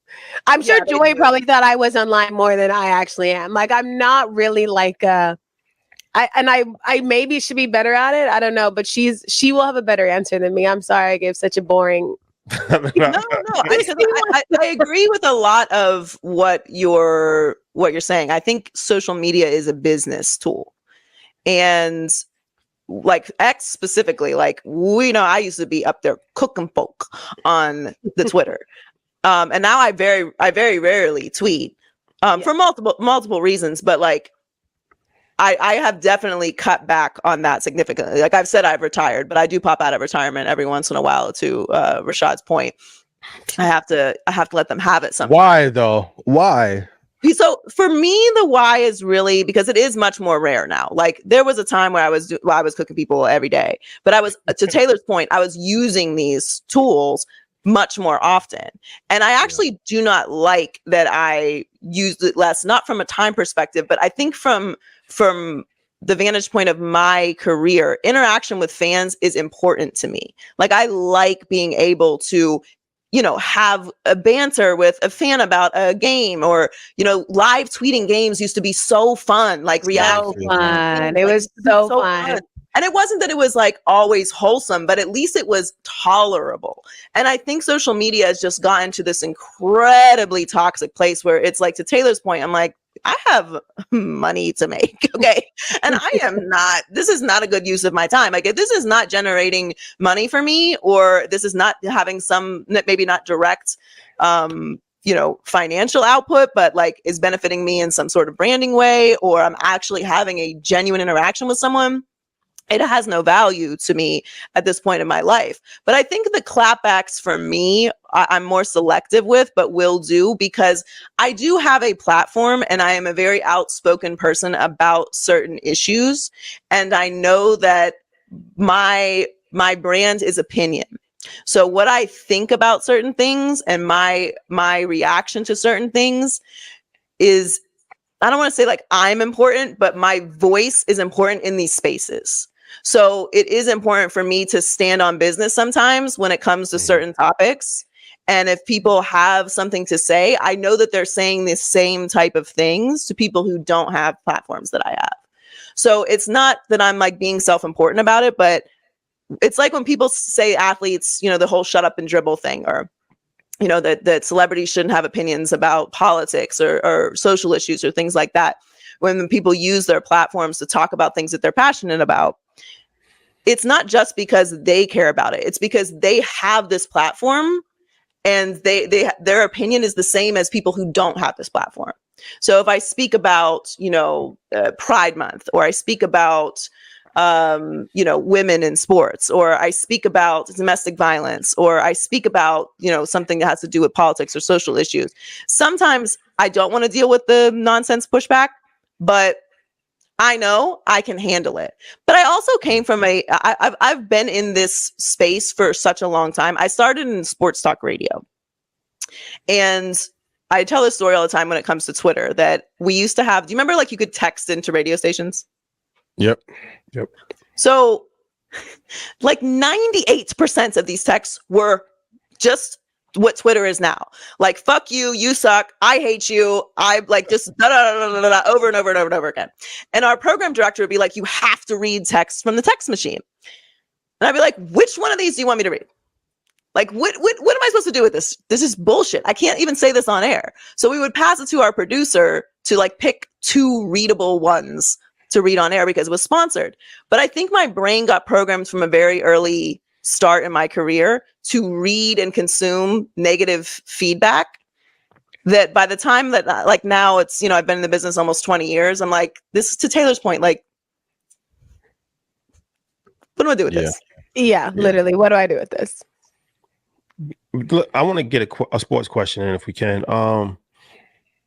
I'm sure Joy probably thought I was online more than I actually am. Like, I'm not really like I maybe should be better at it. I don't know, but she will have a better answer than me. I'm sorry I gave such a boring. No. I agree with a lot of what you're saying. I think social media is a business tool, and like X specifically, like I used to be up there cooking folk on the Twitter, and now I very rarely tweet for multiple reasons, but like. I have definitely cut back on that significantly. Like I've said, I've retired, but I do pop out of retirement every once in a while. To Rashad's point, I have to let them have it sometimes. Why though? Why? So for me, the why is really because it is much more rare now. Like there was a time where I was cooking people every day, but I was, to Taylor's point, I was using these tools much more often. And I actually do not like that I used it less, not from a time perspective, but I think from the vantage point of my career, interaction with fans is important to me. Like I like being able to, have a banter with a fan about a game, or, live tweeting games used to be so fun. Like reality. So fun. It was so fun. And it wasn't that it was like always wholesome, but at least it was tolerable. And I think social media has just gotten to this incredibly toxic place where it's like, to Taylor's point, I'm like, I have money to make. Okay. And this is not a good use of my time. Like if this is not generating money for me, or this is not having some, maybe not direct, financial output, but like is benefiting me in some sort of branding way, or I'm actually having a genuine interaction with someone, it has no value to me at this point in my life. But I think the clapbacks for me, I'm more selective with, but will do, because I do have a platform and I am a very outspoken person about certain issues. And I know that my brand is opinion. So what I think about certain things and my reaction to certain things is, I don't want to say like I'm important, but my voice is important in these spaces. So it is important for me to stand on business sometimes when it comes to certain topics. And if people have something to say, I know that they're saying the same type of things to people who don't have platforms that I have. So it's not that I'm like being self-important about it, but it's like when people say athletes, you know, the whole shut up and dribble thing, or, you know, that celebrities shouldn't have opinions about politics or social issues or things like that. When people use their platforms to talk about things that they're passionate about, it's not just because they care about it. It's because they have this platform and their opinion is the same as people who don't have this platform. So if I speak about, you know, Pride Month, or I speak about, you know, women in sports, or I speak about domestic violence, or I speak about, you know, something that has to do with politics or social issues, sometimes I don't want to deal with the nonsense pushback, but I know I can handle it. But I also came from I've been in this space for such a long time. I started in sports talk radio. And I tell this story all the time when it comes to Twitter, that we used to have, do you remember like you could text into radio stations? Yep. So like 98% of these texts were just what Twitter is now. Like, fuck you, you suck, I hate you, I like just da, da, da, da, da, da, over and over and over and over again. And our program director would be like, you have to read text from the text machine. And I'd be like, which one of these do you want me to read? Like, what am I supposed to do with this? This is bullshit. I can't even say this on air. So we would pass it to our producer to like pick 2 readable ones to read on air because it was sponsored. But I think my brain got programmed from a very early start in my career to read and consume negative feedback, that by the time that like now it's, you know, I've been in the business almost 20 years. I'm like, this is to Taylor's point. Like, what do I do with this? Yeah, literally. What do I do with this? Look, I want to get a sports question in if we can.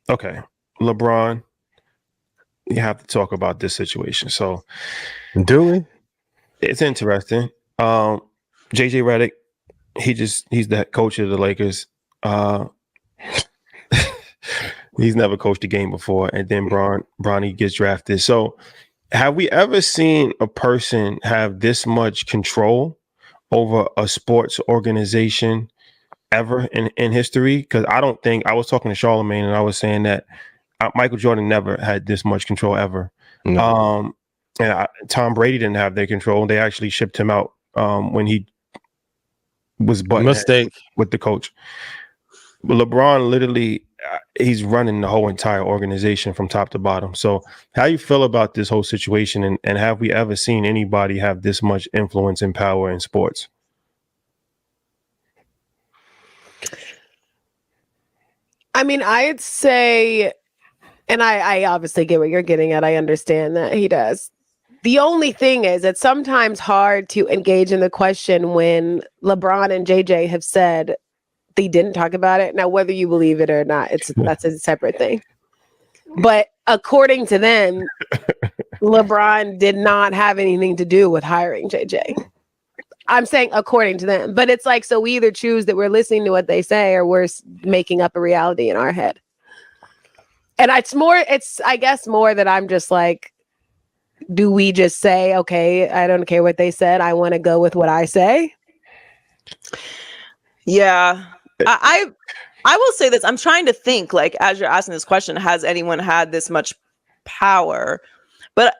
Okay, LeBron, you have to talk about this situation. So, Do we? it's interesting. JJ Redick, he's the head coach of the Lakers. He's never coached a game before, and then Bronny gets drafted. So, have we ever seen a person have this much control over a sports organization ever in history? Because I don't think, I was talking to Charlemagne and I was saying that Michael Jordan never had this much control ever. No. Tom Brady didn't have their control. They actually shipped him out when he was Mistake with the coach. LeBron literally, he's running the whole entire organization from top to bottom. So how you feel about this whole situation, and have we ever seen anybody have this much influence and power in sports? I mean, I'd say, and I obviously get what you're getting at. I understand that he does. The only thing is, it's sometimes hard to engage in the question when LeBron and JJ have said they didn't talk about it. Now, whether you believe it or not, that's a separate thing. But according to them, LeBron did not have anything to do with hiring JJ. I'm saying according to them, but it's like, so we either choose that we're listening to what they say or we're making up a reality in our head. And it's I guess more that I'm just like, do we just say, okay, I don't care what they said, I want to go with what I say? Yeah. I will say this. I'm trying to think, like, as you're asking this question, has anyone had this much power? But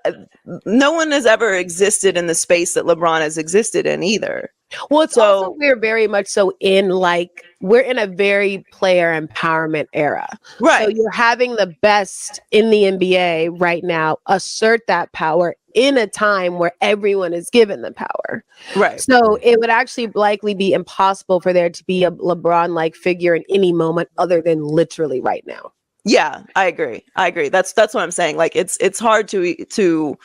no one has ever existed in the space that LeBron has existed in either. Well, it's also, we're very much so in like, we're in a very player empowerment era. Right. So you're having the best in the NBA right now assert that power in a time where everyone is given the power. Right. So it would actually likely be impossible for there to be a LeBron-like figure in any moment other than literally right now. Yeah, I agree. That's what I'm saying. Like, it's hard to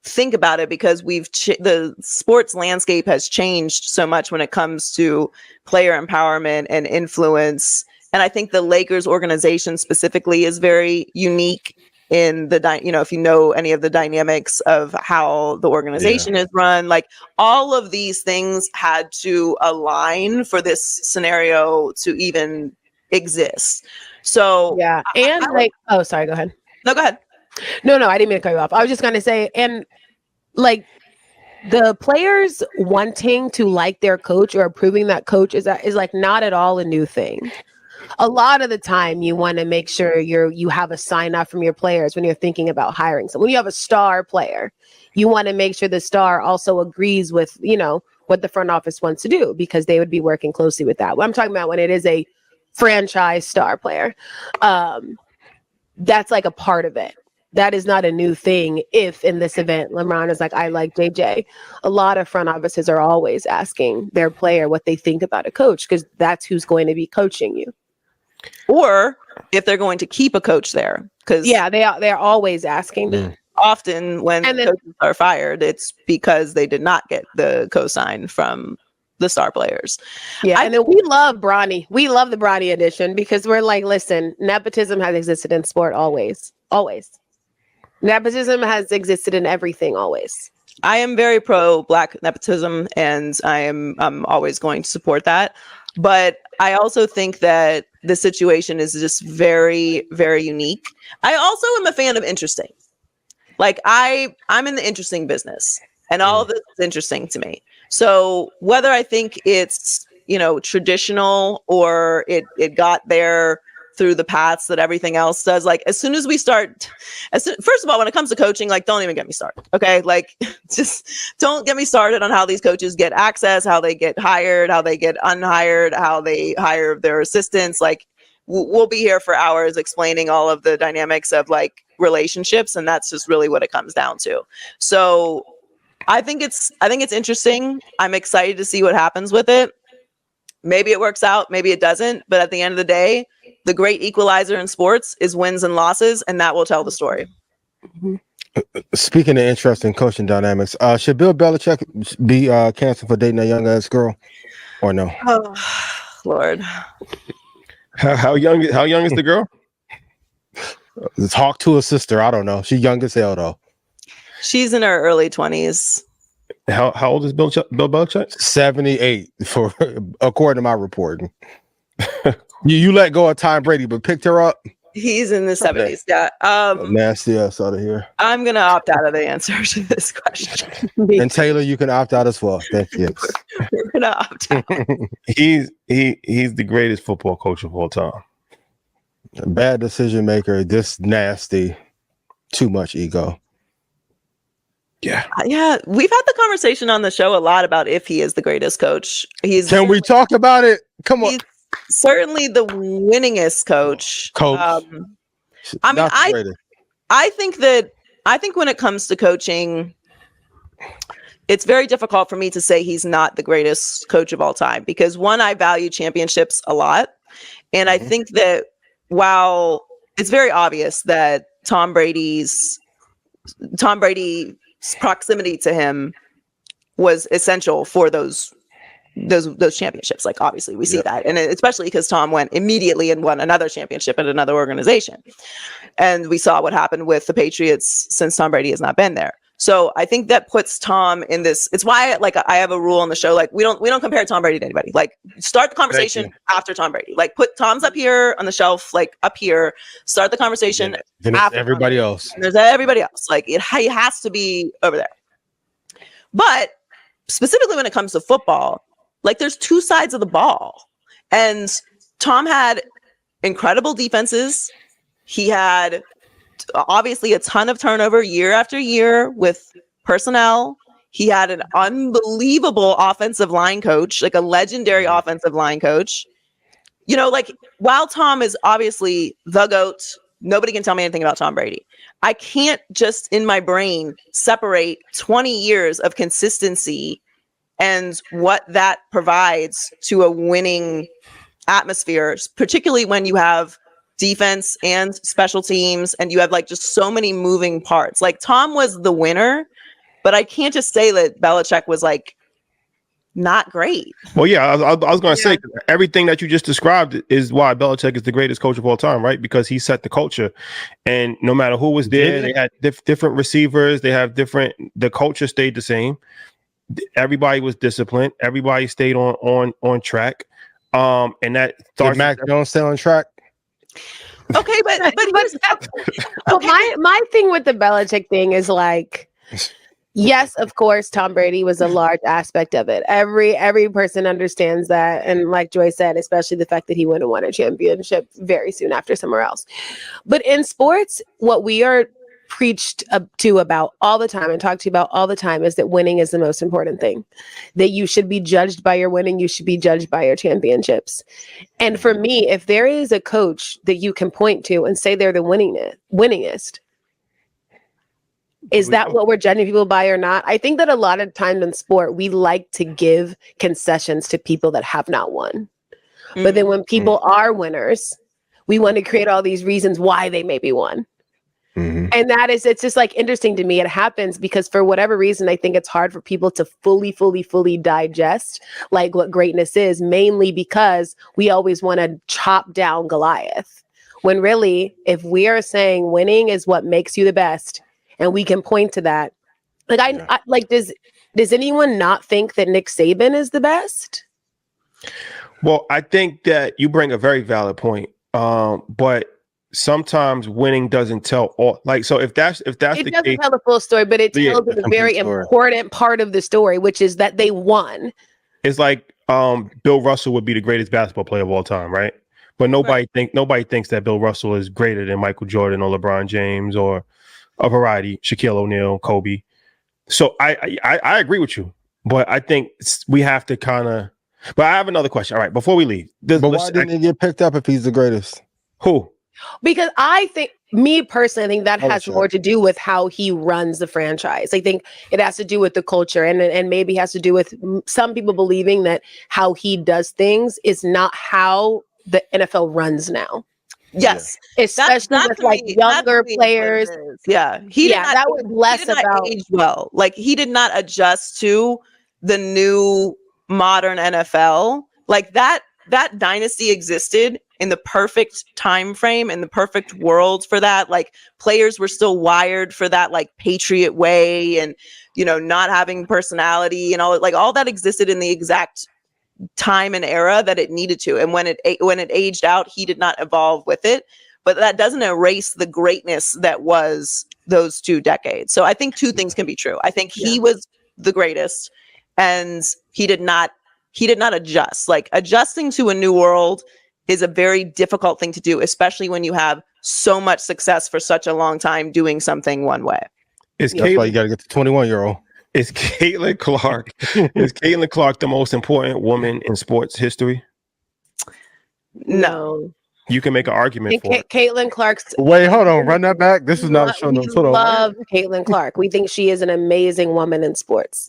think about it because the sports landscape has changed so much when it comes to player empowerment and influence. And I think the Lakers organization specifically is very unique in the, if you know any of the dynamics of how the organization is run, like all of these things had to align for this scenario to even exist. So yeah, and oh, sorry, go ahead. No, go ahead. No, I didn't mean to cut you off. I was just going to say, and like the players wanting to like their coach or approving that coach is like not at all a new thing. A lot of the time you want to make sure you have a sign off from your players when you're thinking about hiring. So when you have a star player, you want to make sure the star also agrees with, what the front office wants to do, because they would be working closely with that. What I'm talking about when it is a franchise star player, that's like a part of it. That is not a new thing. If in this event, LeBron is like, I like JJ, a lot of front offices are always asking their player what they think about a coach, because that's who's going to be coaching you. Or if they're going to keep a coach there. Because they're always asking. Often when coaches are fired, it's because they did not get the cosign from the star players. Yeah, and then we love Bronny. We love the Bronny edition because we're like, listen, nepotism has existed in sport always. Always. Nepotism has existed in everything always. I am very pro Black nepotism, and I'm always going to support that. But I also think that the situation is just very, very unique. I also am a fan of interesting. Like I'm in the interesting business, and all of this is interesting to me. So whether I think it's, traditional or it got there through the paths that everything else does, like as soon as we start, first of all, when it comes to coaching, like don't even get me started. Okay. Like just don't get me started on how these coaches get access, how they get hired, how they get unhired, how they hire their assistants. Like we'll be here for hours explaining all of the dynamics of like relationships. And that's just really what it comes down to. So I think it's interesting. I'm excited to see what happens with it. Maybe it works out, maybe it doesn't. But at the end of the day, the great equalizer in sports is wins and losses, and that will tell the story. Speaking of interesting coaching dynamics, should Bill Belichick be canceled for dating a young ass girl, or no? Oh, Lord. How young is the girl? Talk to her sister. I don't know. She's young as hell though. She's in her early 20s. How old is Bill Belichick? 78, according to my reporting. you let go of Tom Brady, but picked her up. He's in the 70s. Yeah. Nasty ass out of here. I'm gonna opt out of the answer to this question. And Taylor, you can opt out as well. Thank you. We're gonna opt out. He's the greatest football coach of all time. Bad decision maker. This nasty. Too much ego. Yeah. Yeah. We've had the conversation on the show a lot about if he is the greatest coach. Can we talk about it? Come on. He's certainly the winningest coach. I think when it comes to coaching, it's very difficult for me to say he's not the greatest coach of all time, because one, I value championships a lot. And I think that while it's very obvious that Tom Brady's proximity to him was essential for those championships. Like obviously we see that, and especially because Tom went immediately and won another championship at another organization, and we saw what happened with the Patriots since Tom Brady has not been there. So I think that puts Tom in this. It's why like I have a rule on the show, like we don't compare Tom Brady to anybody. Like start the conversation after Tom Brady. Like put Tom's up here on the shelf, like up here. Start the conversation. Then it's everybody else. There's everybody else. Like he has to be over there. But specifically when it comes to football, like there's two sides of the ball, and Tom had incredible defenses. He had obviously a ton of turnover year after year with personnel. He had an unbelievable offensive line coach, like a legendary offensive line coach. Like while Tom is obviously the GOAT, nobody can tell me anything about Tom Brady. I can't just in my brain separate 20 years of consistency and what that provides to a winning atmosphere, particularly when you have defense and special teams and you have like just so many moving parts. Like Tom was the winner, but I can't just say that Belichick was like not great. Well, yeah, I was going to say everything that you just described is why Belichick is the greatest coach of all time, right? Because he set the culture, and no matter who was there, they had different receivers. They have the culture stayed the same. Everybody was disciplined. Everybody stayed on track. And that did Mac Jones stay on track? Okay, but my thing with the Belichick thing is like Yes, of course, Tom Brady was a large aspect of it. Every person understands that, and like Joy said, especially the fact that he went and won a championship very soon after somewhere else. But in sports, what we are preached to about all the time and talked to about all the time is that winning is the most important thing. That you should be judged by your winning, you should be judged by your championships. And for me, if there is a coach that you can point to and say they're the winningest. Is that what we're judging people by or not? I think that a lot of times in sport, we like to give concessions to people that have not won. But then when people are winners, we want to create all these reasons why they maybe won. And it's just like interesting to me. It happens because for whatever reason, I think it's hard for people to fully digest like what greatness is, mainly because we always want to chop down Goliath. When really, if we are saying winning is what makes you the best, and we can point to that. Like I like, does anyone not think that Nick Saban is the best? Well, I think that you bring a very valid point. But sometimes winning doesn't tell all. Like, so if that's It the doesn't case, tell the full story, but it tells a very story. important part of the story, which is that they won. it's like Bill Russell would be the greatest basketball player of all time, right? But nobody thinks that Bill Russell is greater than Michael Jordan or LeBron James or a variety, Shaquille O'Neal, Kobe. So I agree with you, but I think we have to kind of. But I have another question. All right, before we leave, But why didn't he get picked up if he's the greatest? Who? Because I think, me personally, I think that has Belichick. more to do with how he runs the franchise. I think it has to do with the culture, and maybe has to do with some people believing that how he does things is not how the NFL runs now. Yes, Especially with like younger players. Yeah, he did not, that was less he did not about age well. Like he did not adjust to the new modern NFL. Like that dynasty existed in the perfect time frame and the perfect world for that. Like players were still wired for that like Patriot way, and not having personality and all that existed in the exact time and era that it needed to. And when it aged out, he did not evolve with it. But that doesn't erase the greatness that was those 2 decades. So I think 2 things can be true. I think he was the greatest, and he did not adjust. Like adjusting to a new world is a very difficult thing to do, especially when you have so much success for such a long time doing something one way. That's why you got to get the 21-year-old. Is Caitlyn Clark the most important woman in sports history? No. You can make an argument for it. Caitlyn Clark's. Wait, hold on. Run that back. This is not a show. We love Caitlyn Clark. We think she is an amazing woman in sports.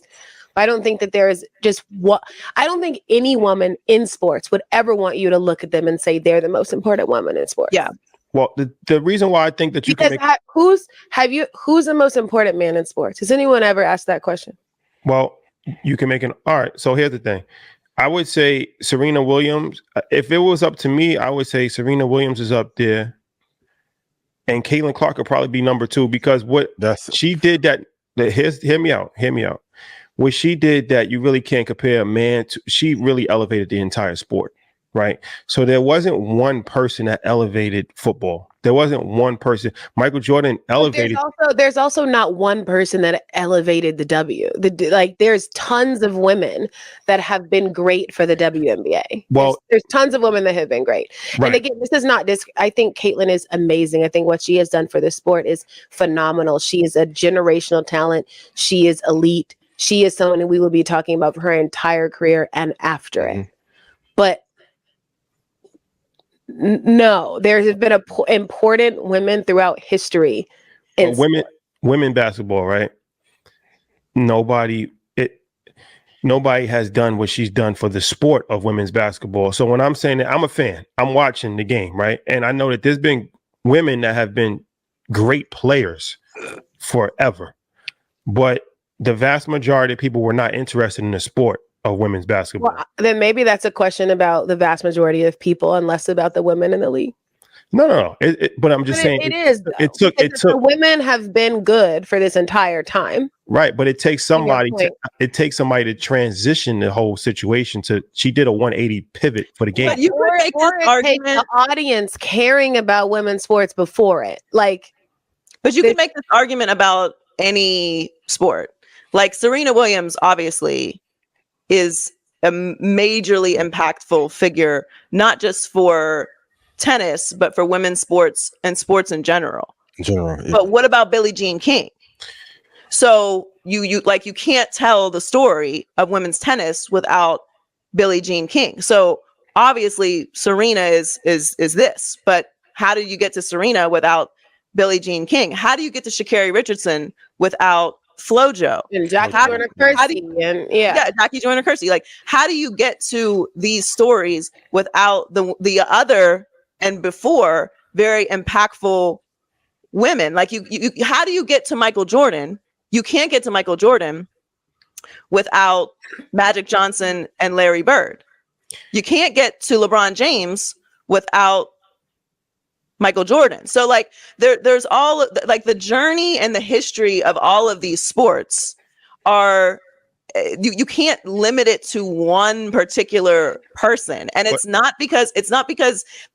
But I don't think that there is I don't think any woman in sports would ever want you to look at them and say they're the most important woman in sports. Yeah. Well, the reason why I think that you can make who's the most important man in sports? Has anyone ever asked that question? Well, you can make all right. So here's the thing. I would say Serena Williams. If it was up to me, I would say Serena Williams is up there, and Caitlyn Clark would probably be number 2 because she did that. Hear me out. What she did that you really can't compare a man to. She really elevated the entire sport. Right. So there wasn't one person that elevated football. There wasn't one person. Michael Jordan elevated. There's also not one person that elevated the W. There's tons of women that have been great for the WNBA. Well, there's tons of women that have been great. Right. And again, this is not this. I think Caitlan is amazing. I think what she has done for the sport is phenomenal. She is a generational talent. She is elite. She is someone that we will be talking about for her entire career and after it. But no, there has been important women throughout history. Women basketball, right? Nobody has done what she's done for the sport of women's basketball. So when I'm saying that, I'm a fan. I'm watching the game, right? And I know that there's been women that have been great players forever, but the vast majority of people were not interested in the sport of women's basketball. Well, then maybe that's a question about the vast majority of people and less about the women in the league. No. But I'm just saying it is. Though. It took. The women have been good for this entire time. Right, but it takes somebody. To transition the whole situation to. She did a 180 pivot for the game. But you could make this argument. The audience caring about women's sports before it, But you can make this argument about any sport. Like Serena Williams, obviously, is a majorly impactful figure, not just for tennis, but for women's sports and sports in general. Yeah. But what about Billie Jean King? So you can't tell the story of women's tennis without Billie Jean King. So obviously Serena is this, but how do you get to Serena without Billie Jean King? How do you get to Sha'Carri Richardson without FloJo? And Jackie Joyner Kersey, and Jackie Joyner Kersey. Like, how do you get to these stories without the other and before very impactful women? Like, you how do you get to Michael Jordan? You can't get to Michael Jordan without Magic Johnson and Larry Bird. You can't get to LeBron James without Michael Jordan. So like there's all like the journey and the history of all of these sports are you can't limit it to one particular person. And it's not because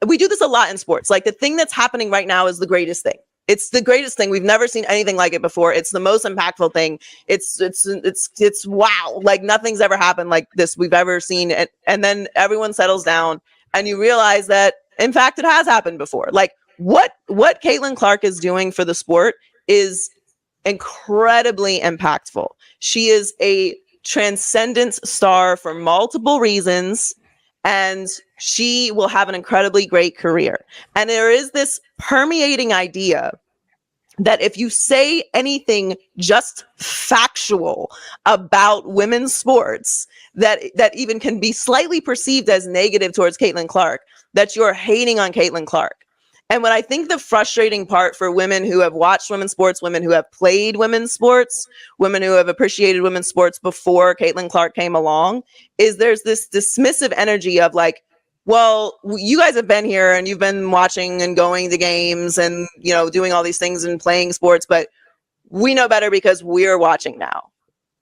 we do this a lot in sports. Like the thing that's happening right now is the greatest thing. It's the greatest thing. We've never seen anything like it before. It's the most impactful thing. It's wow. Like nothing's ever happened like this we've ever seen. And then everyone settles down and you realize that in fact it has happened before. Like what Caitlyn Clark is doing for the sport is incredibly impactful. She is a transcendent star for multiple reasons, and she will have an incredibly great career. And there is this permeating idea that if you say anything just factual about women's sports that even can be slightly perceived as negative towards Caitlyn Clark, that you're hating on Caitlyn Clark. And what I think the frustrating part for women who have watched women's sports, women who have played women's sports, women who have appreciated women's sports before Caitlyn Clark came along, is there's this dismissive energy of like, well, you guys have been here and you've been watching and going to games and, you know, doing all these things and playing sports, but we know better because we're watching now.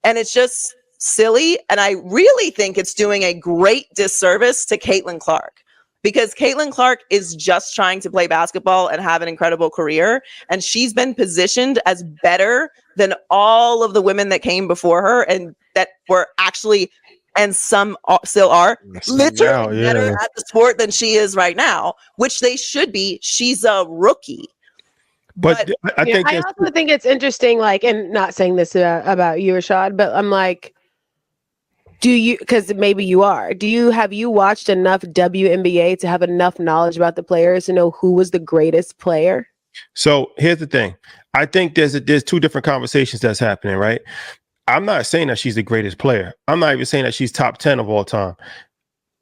And it's just silly. And I really think it's doing a great disservice to Caitlyn Clark. Because Caitlyn Clark is just trying to play basketball and have an incredible career. And she's been positioned as better than all of the women that came before her and that were actually, and some still are, literally better at the sport than she is right now, which they should be. She's a rookie. But I think I also think it's interesting, like, and not saying this about you, Rashad, but I'm like, do you, because maybe you are, have you watched enough WNBA to have enough knowledge about the players to know who was the greatest player? So here's the thing. I think there's two different conversations that's happening, right? I'm not saying that she's the greatest player. I'm not even saying that she's top 10 of all time.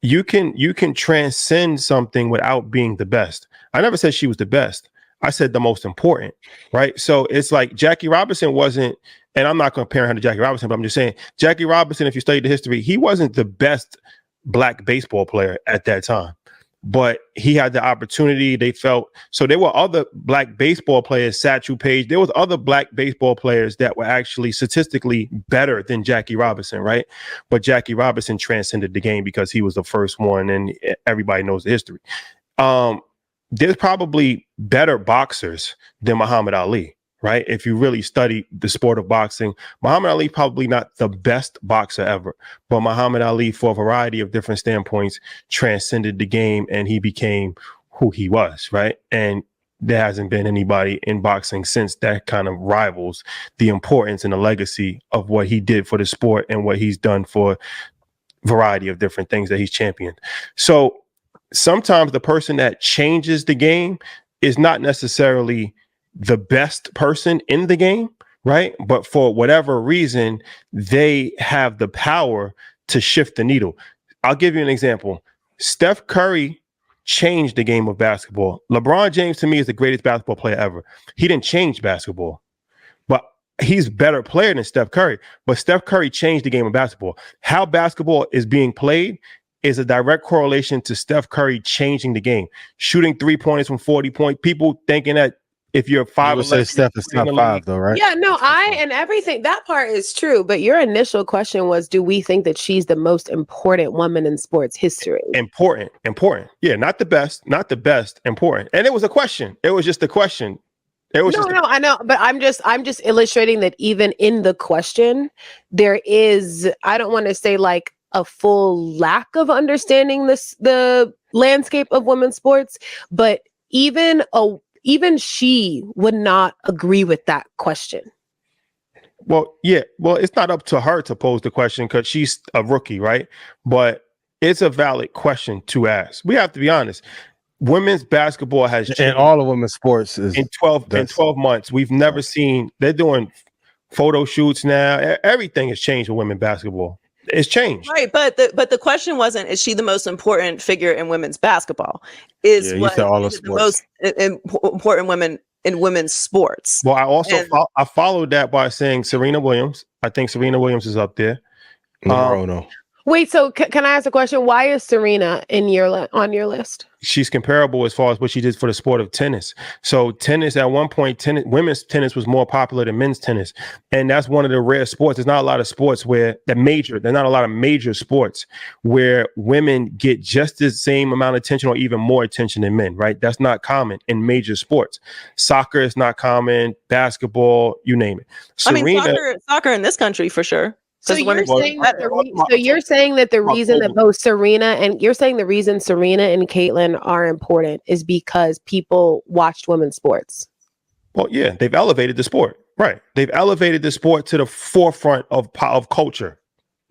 You can transcend something without being the best. I never said she was the best. I said the most important, right? So it's like Jackie Robinson wasn't, and I'm not comparing her to Jackie Robinson, but I'm just saying Jackie Robinson, if you study the history, he wasn't the best black baseball player at that time, but he had the opportunity. They felt, so there were other black baseball players, Satchel Paige, there was other black baseball players that were actually statistically better than Jackie Robinson, right? But Jackie Robinson transcended the game because he was the first one and everybody knows the history. There's probably better boxers than Muhammad Ali, right? If you really study the sport of boxing, Muhammad Ali probably not the best boxer ever, but Muhammad Ali, for a variety of different standpoints, transcended the game and he became who he was, right? And there hasn't been anybody in boxing since that kind of rivals the importance and the legacy of what he did for the sport and what he's done for a variety of different things that he's championed. So sometimes the person that changes the game is not necessarily the best person in the game, right? But for whatever reason, they have the power to shift the needle. I'll give you an example. Steph Curry changed the game of basketball. LeBron James, to me, is the greatest basketball player ever. He didn't change basketball, but he's a better player than Steph Curry. But Steph Curry changed the game of basketball. How basketball is being played is a direct correlation to Steph Curry changing the game, shooting 3-pointers from 40 point. People thinking that if you're 5, say Steph is top 5 though, right? Yeah, no, and everything, that part is true. But your initial question was, do we think that she's the most important woman in sports history? Important. Yeah, not the best, important. And it was a question. It was just a question. No, I know, but I'm just illustrating that even in the question, there is, I don't want to say like a full lack of understanding the landscape of women's sports, but even she would not agree with that question. Well, yeah. Well, it's not up to her to pose the question because she's a rookie, right? But it's a valid question to ask. We have to be honest. Women's basketball has changed. And all of women's sports is in 12 months. We've never seen, they're doing photo shoots now. Everything has changed with women's basketball. It's changed. Right, but the question wasn't, is she the most important figure in women's basketball? Is Yeah, what said all the is the most important women in women's sports? Well, I also I followed that by saying Serena Williams. I think Serena Williams is up there. No. Wait, so can I ask a question? Why is Serena on your list? She's comparable as far as what she did for the sport of tennis. So tennis, at one point, women's tennis was more popular than men's tennis. And that's one of the rare sports. There's not a lot of sports there's not a lot of major sports where women get just the same amount of attention or even more attention than men, right? That's not common in major sports. Soccer is not common, basketball, you name it. Serena, soccer in this country for sure. So you're saying that the reason that both Serena and Caitlan are important is because people watched women's sports. Well, yeah, they've elevated the sport, right? They've elevated the sport to the forefront of culture,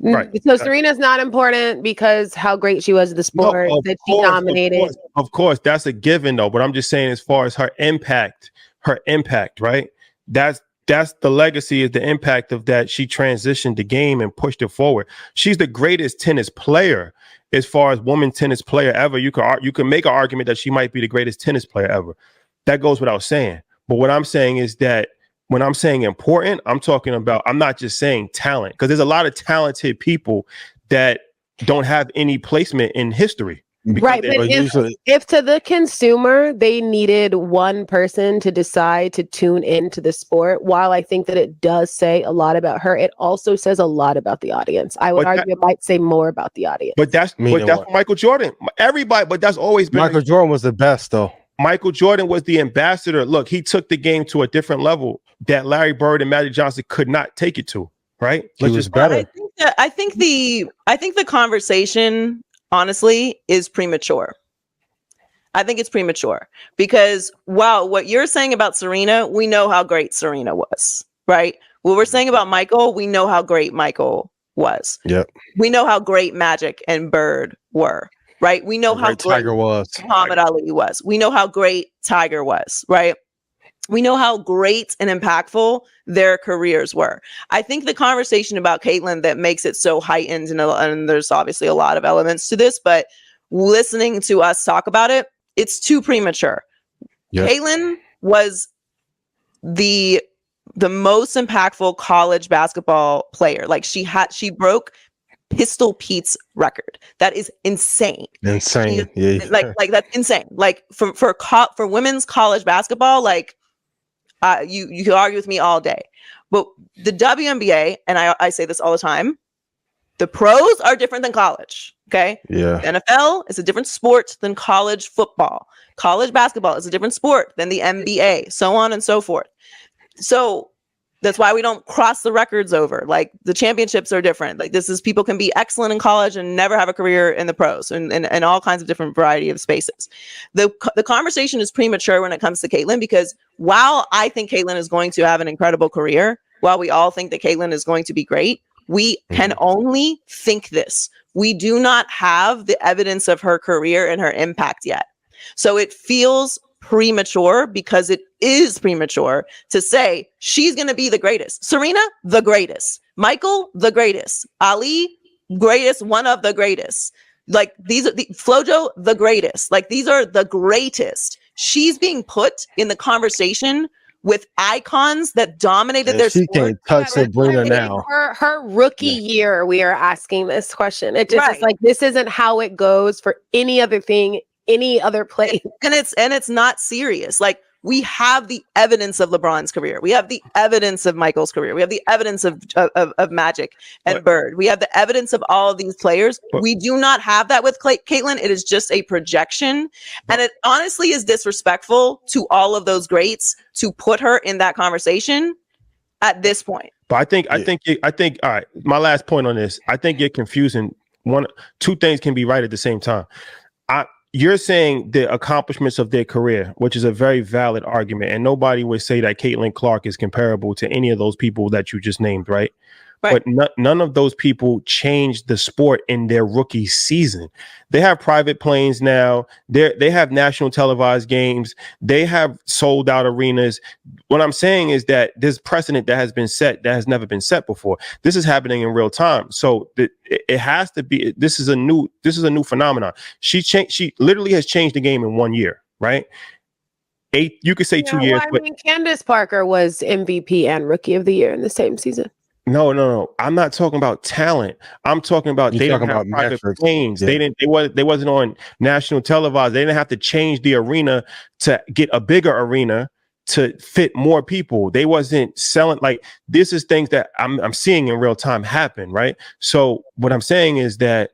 right? So Serena's not important because how great she was at the sport that she dominated. Of course, that's a given though. But I'm just saying, as far as her impact, right? That's the legacy, is the impact of that. She transitioned the game and pushed it forward. She's the greatest tennis player as far as woman tennis player ever. You can make an argument that she might be the greatest tennis player ever. That goes without saying. But what I'm saying is that when I'm saying important, I'm not just saying talent, because there's a lot of talented people that don't have any placement in history. Right, but if to the consumer they needed one person to decide to tune into the sport, while I think that it does say a lot about her, it also says a lot about the audience. I would argue it might say more about the audience. But that's Michael Jordan. Everybody, but that's always been Michael Jordan was the best though. Michael Jordan was the ambassador. Look, he took the game to a different level that Larry Bird and Magic Johnson could not take it to. Right? He was better. I think the conversation, honestly, is premature. I think it's premature because while what you're saying about Serena, we know how great Serena was, right? What we're saying about Michael, we know how great Michael was. Yep. We know how great Magic and Bird were, right? We know how great Tiger was. Muhammad Ali was. We know how great Tiger was, right? We know how great and impactful their careers were. I think the conversation about Caitlan that makes it so heightened, and there's obviously a lot of elements to this, but listening to us talk about it, it's too premature. Yep. Caitlan was the most impactful college basketball player. Like she broke Pistol Pete's record. That is insane. Insane. Like that's insane. Like for women's college basketball, like you could argue with me all day. But the WNBA, and I say this all the time, the pros are different than college. Okay. Yeah. The NFL is a different sport than college football. College basketball is a different sport than the NBA, so on and so forth. So that's why we don't cross the records over. Like the championships are different. Like people can be excellent in college and never have a career in the pros and all kinds of different variety of spaces. The conversation is premature when it comes to Caitlan, because while I think Caitlan is going to have an incredible career, while we all think that Caitlan is going to be great, we can only think this. We do not have the evidence of her career and her impact yet. So it feels premature, because it is premature to say she's going to be the greatest. Serena, the greatest. Michael, the greatest. Ali, greatest, one of the greatest. Like these are Flojo, the greatest. Like these are the greatest. She's being put in the conversation with icons that dominated their she sport. can't touch Sabrina now. Her rookie year, we are asking this question. It just is like, this isn't how it goes for any other thing, any other place. And it's not serious. Like we have the evidence of LeBron's career. We have the evidence of Michael's career. We have the evidence of Magic and Bird. We have the evidence of all of these players. We do not have that with Caitlyn. It is just a projection. And it honestly is disrespectful to all of those greats to put her in that conversation at this point. But I think, all right, my last point on this, I think you're confusing two things can be right at the same time. You're saying the accomplishments of their career, which is a very valid argument, and nobody would say that Caitlyn Clark is comparable to any of those people that you just named, right? But none of those people changed the sport in their rookie season. They have private planes now. They have national televised games. They have sold out arenas. What I'm saying is that there's precedent that has been set that has never been set before. This is happening in real time. So it has to be. This is a new phenomenon. She literally has changed the game in 1 year, right? You could say 2 years. Well, I mean, Candace Parker was MVP and Rookie of the Year in the same season. No. I'm not talking about talent. I'm talking about they don't have private planes. Yeah. They wasn't on national televised. They didn't have to change the arena to get a bigger arena to fit more people. They wasn't selling this is things that I'm seeing in real time happen, right? So what I'm saying is that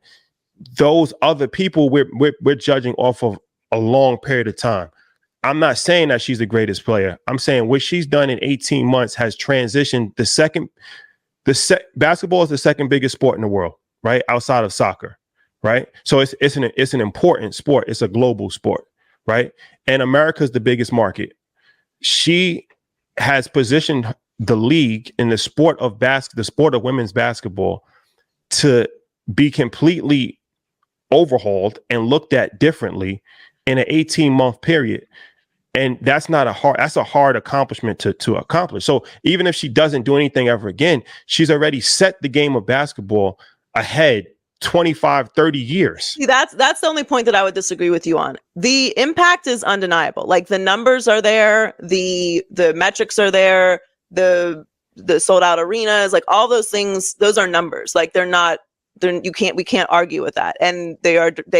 those other people we're judging off of a long period of time. I'm not saying that she's the greatest player. I'm saying what she's done in 18 months has transitioned basketball is the second biggest sport in the world, right? Outside of soccer, right? So it's an important sport. It's a global sport, right? And America's the biggest market. She has positioned the league in the sport of women's basketball to be completely overhauled and looked at differently in an 18-month period. And that's a hard accomplishment to accomplish. So even if she doesn't do anything ever again, she's already set the game of basketball ahead 25, 30 years. See, that's the only point that I would disagree with you on. The impact is undeniable. Like the numbers are there, the metrics are there, the sold out arenas, like all those things, those are numbers. Like we can't argue with that. And they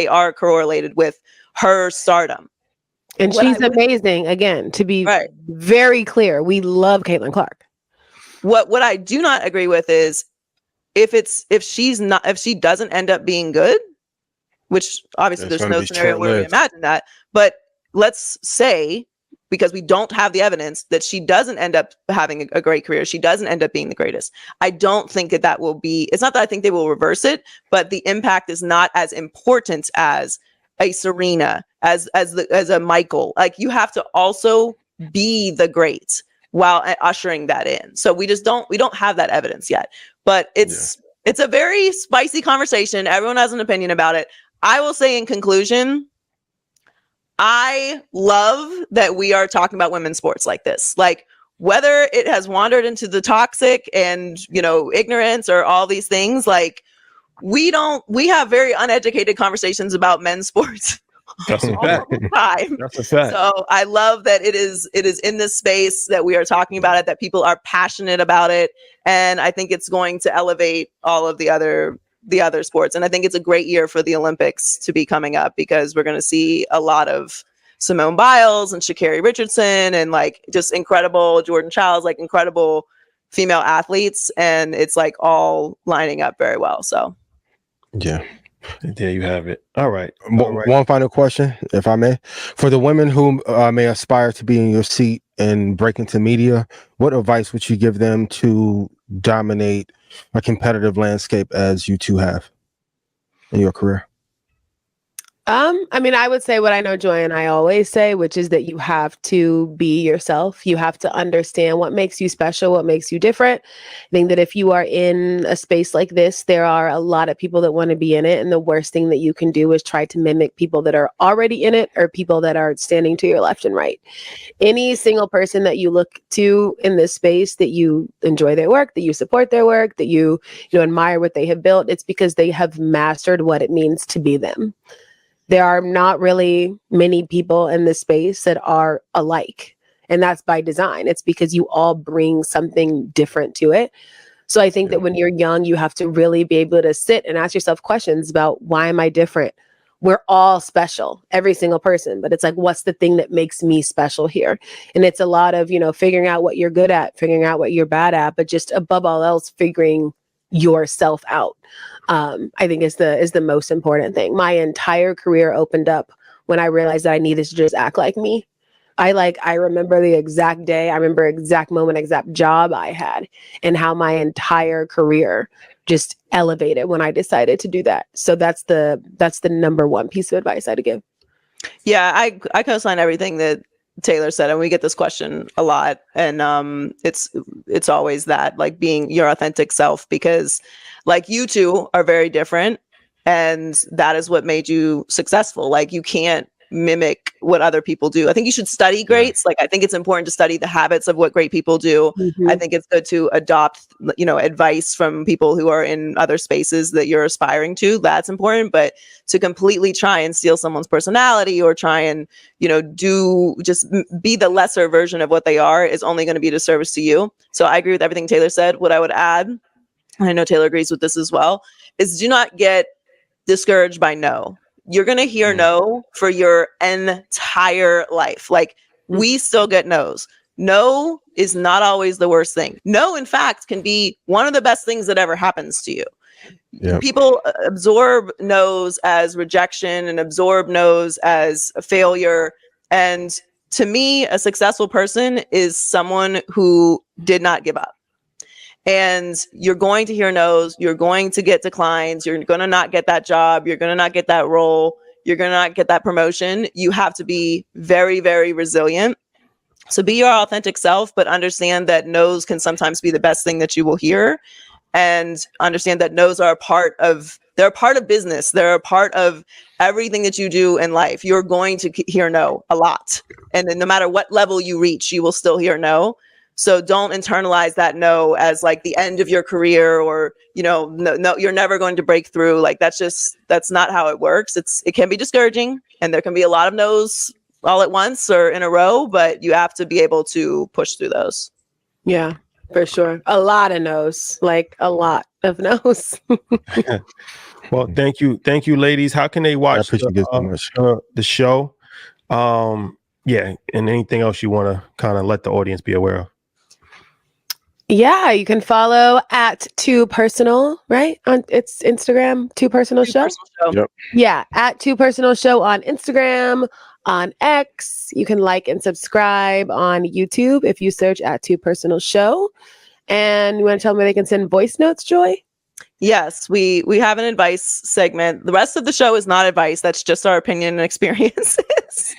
are correlated with her stardom. And she's amazing. Again, to be very clear, we love Caitlyn Clark. What I do not agree with is if she doesn't end up being good, which obviously there's no scenario where we imagine that, but let's say, because we don't have the evidence, that she doesn't end up having a great career, she doesn't end up being the greatest. I don't think that will be, it's not that I think they will reverse it, but the impact is not as important as a Serena, as a Michael. Like you have to also be the great while ushering that in. So we don't have that evidence yet, but it's a very spicy conversation. Everyone has an opinion about it. I will say in conclusion, I love that we are talking about women's sports like this. Like whether it has wandered into the toxic and, ignorance or all these things, like we have very uneducated conversations about men's sports. That's a fact. That's a fact. So I love that it is in this space that we are talking about it, that people are passionate about it. And I think it's going to elevate all of the other sports. And I think it's a great year for the Olympics to be coming up, because we're going to see a lot of Simone Biles and Sha'Carri Richardson and like just incredible Jordan Childs, like incredible female athletes. And it's like all lining up very well. So yeah. There you have it. All right. One final question, if I may. For the women who may aspire to be in your seat and break into media, what advice would you give them to dominate a competitive landscape as you two have in your career? I mean, I would say what I know Joy and I always say, which is that you have to be yourself. You have to understand what makes you special, what makes you different. I think that if you are in a space like this, there are a lot of people that want to be in it. And the worst thing that you can do is try to mimic people that are already in it or people that are standing to your left and right. Any single person that you look to in this space, that you enjoy their work, that you support their work, that you admire what they have built, it's because they have mastered what it means to be them. There are not really many people in this space that are alike. And that's by design. It's because you all bring something different to it. So I think that when you're young, you have to really be able to sit and ask yourself questions about, why am I different? we're all special, every single person, but it's like, what's the thing that makes me special here? And it's a lot of, figuring out what you're good at, figuring out what you're bad at, but just above all else, figuring yourself out. I think is the most important thing. My entire career opened up when I realized that I needed to just act like me. I remember the exact day, I remember exact moment, exact job I had, and how my entire career just elevated when I decided to do that. So that's the number one piece of advice I'd give. Yeah, I co-sign everything that Taylor said, and we get this question a lot, and it's always that, like, being your authentic self, because like you two are very different, and that is what made you successful. Like, you can't mimic what other people do. I think you should study greats. Like, I think it's important to study the habits of what great people do. I think it's good to adopt, advice from people who are in other spaces that you're aspiring to. That's important. But to completely try and steal someone's personality, or try and, be the lesser version of what they are, is only going to be a disservice to you. So I agree with everything Taylor said. What I would add, and I know Taylor agrees with this as well, is do not get discouraged by no. You're going to hear no for your entire life. Like, we still get no's. No is not always the worst thing. No, in fact, can be one of the best things that ever happens to you. Yep. People absorb no's as rejection and absorb no's as a failure. And to me, a successful person is someone who did not give up. And you're going to hear no's, you're going to get declines, you're going to not get that job, you're going to not get that role, you're going to not get that promotion. You have to be very, very resilient. So be your authentic self, but understand that no's can sometimes be the best thing that you will hear. And understand that no's are they're a part of business. They're a part of everything that you do in life. You're going to hear no a lot. And then no matter what level you reach, you will still hear no. So don't internalize that no as like the end of your career, or, no, you're never going to break through. Like, that's not how it works. It can be discouraging, and there can be a lot of no's all at once or in a row, but you have to be able to push through those. Yeah, for sure. A lot of no's, like a lot of no's. Well, thank you, ladies. How can they watch the show? Yeah, and anything else you want to kind of let the audience be aware of? Yeah, you can follow at Too Personal, right? On it's Instagram, Too Personal Show. Yep. Yeah, at Too Personal Show on Instagram, on X. You can like and subscribe on YouTube if you search at Too Personal Show. And you want to tell me where they can send voice notes, Joy? Yes, we have an advice segment. The rest of the show is not advice. That's just our opinion and experiences.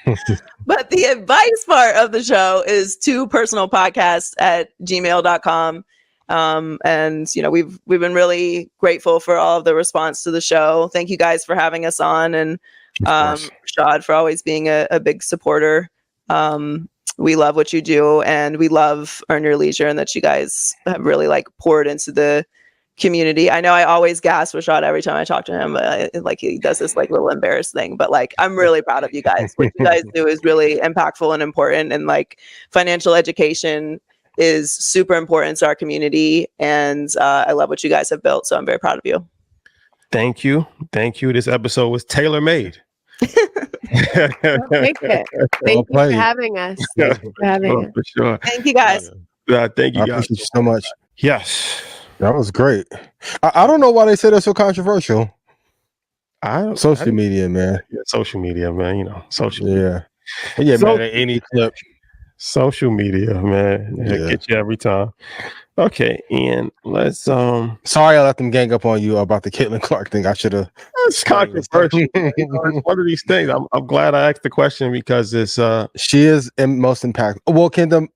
But the advice part of the show is toopersonalpodcast@gmail.com. And we've been really grateful for all of the response to the show. Thank you guys for having us on, and Shad for always being a big supporter. We love what you do, and we love Earn Your Leisure, and that you guys have really poured into the community. I know I always gasp with Shad every time I talk to him, but he does this little embarrassed thing, but I'm really proud of you guys. What you guys do is really impactful and important, and financial education is super important to our community, and I love what you guys have built, so I'm very proud of you. Thank you. This episode was tailor-made. Thank you for having us. For sure. Thank you guys. Thank you guys. I appreciate you so much. Yes. That was great. I don't know why they say that's so controversial. Social media, man. Yeah, social media, man. Social media. Yeah, so, man. Any clip. Social media, man. Yeah. Get you every time. Okay, and let's sorry I let them gang up on you about the Caitlyn Clark thing. I should have. It's controversial. It's one of these things. I'm glad I asked the question, because it's she is most impactful. Well, can the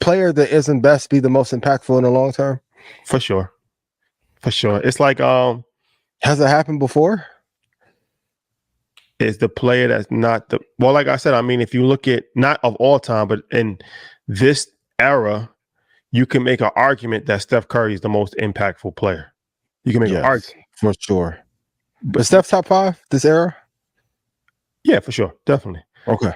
player that isn't best be the most impactful in the long term? For sure. It's like has it happened before? Is the player that's not like I said, I mean, if you look at not of all time, but in this era, you can make an argument that Steph Curry is the most impactful player. You can make an argument. For sure. But Steph top 5 this era? Yeah, for sure. Definitely. Okay.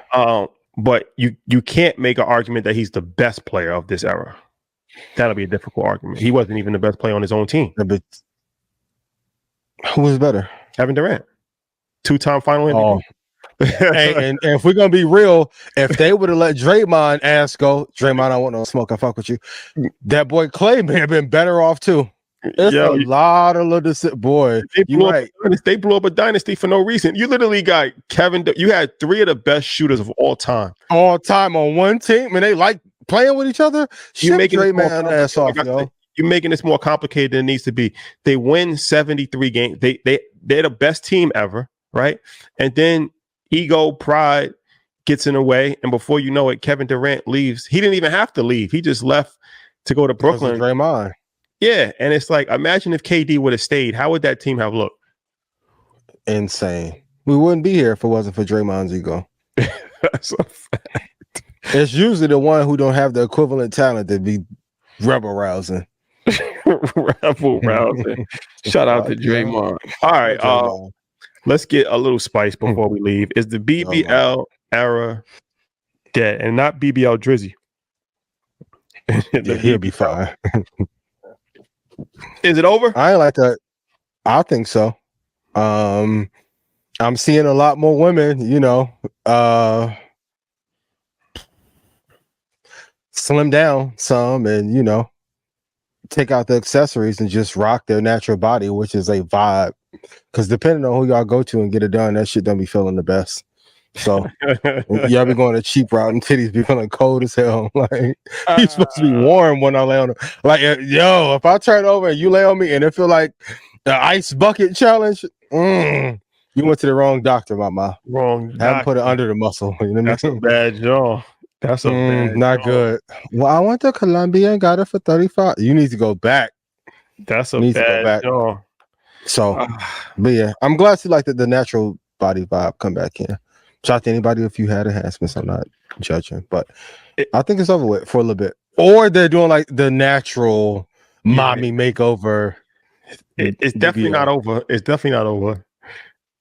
But you can't make an argument that he's the best player of this era. That'll be a difficult argument. He wasn't even the best player on his own team. Yeah, but who was better? Kevin Durant. 2-time final MVP. Oh. Hey, and if we're gonna be real, if they would have let Draymond ass go, Draymond, I want no smoke. I fuck with you. That boy Clay may have been better off too. It's a lot of little boy. They blew up a dynasty for no reason. You literally got you had 3 of the best shooters of all time on one team, and they like playing with each other. You making Draymond ass off, yo. You're making this more complicated than it needs to be. They win 73 games. They're the best team ever, right? And then ego, pride gets in the way, and before you know it, Kevin Durant leaves. He didn't even have to leave. He just left to go to Brooklyn. Draymond. Yeah, and it's like, imagine if KD would have stayed. How would that team have looked? Insane. We wouldn't be here if it wasn't for Draymond's ego. That's a fact. It's usually the one who don't have the equivalent talent to be rebel rousing. Rebel rousing. Shout out to Draymond. All right, let's get a little spice before we leave. Is the BBL era dead? And not BBL Drizzy. Yeah, he'll be fine. Is it over? I ain't like that. I think so. I'm seeing a lot more women, slim down some and, take out the accessories and just rock their natural body, which is a vibe. Because depending on who y'all go to and get it done, that shit don't be feeling the best. So y'all be going a cheap route and titties be feeling cold as hell. Like he's supposed to be warm when I lay on him. Like yo, if I turn over and you lay on me and it feel like the ice bucket challenge, you went to the wrong doctor, mama. Wrong. Haven't put it under the muscle. You know what That's a bad jaw. That's a bad not jaw. good. Well, I went to Colombia and got it for 35. You need to go back. That's a bad jaw. So, but yeah, I'm glad to like the natural body vibe come back in. Shout out to anybody if you had enhancements. I'm not judging, but I think it's over with for a little bit. Or they're doing like the natural mommy makeover. It's definitely not over. It's definitely not over.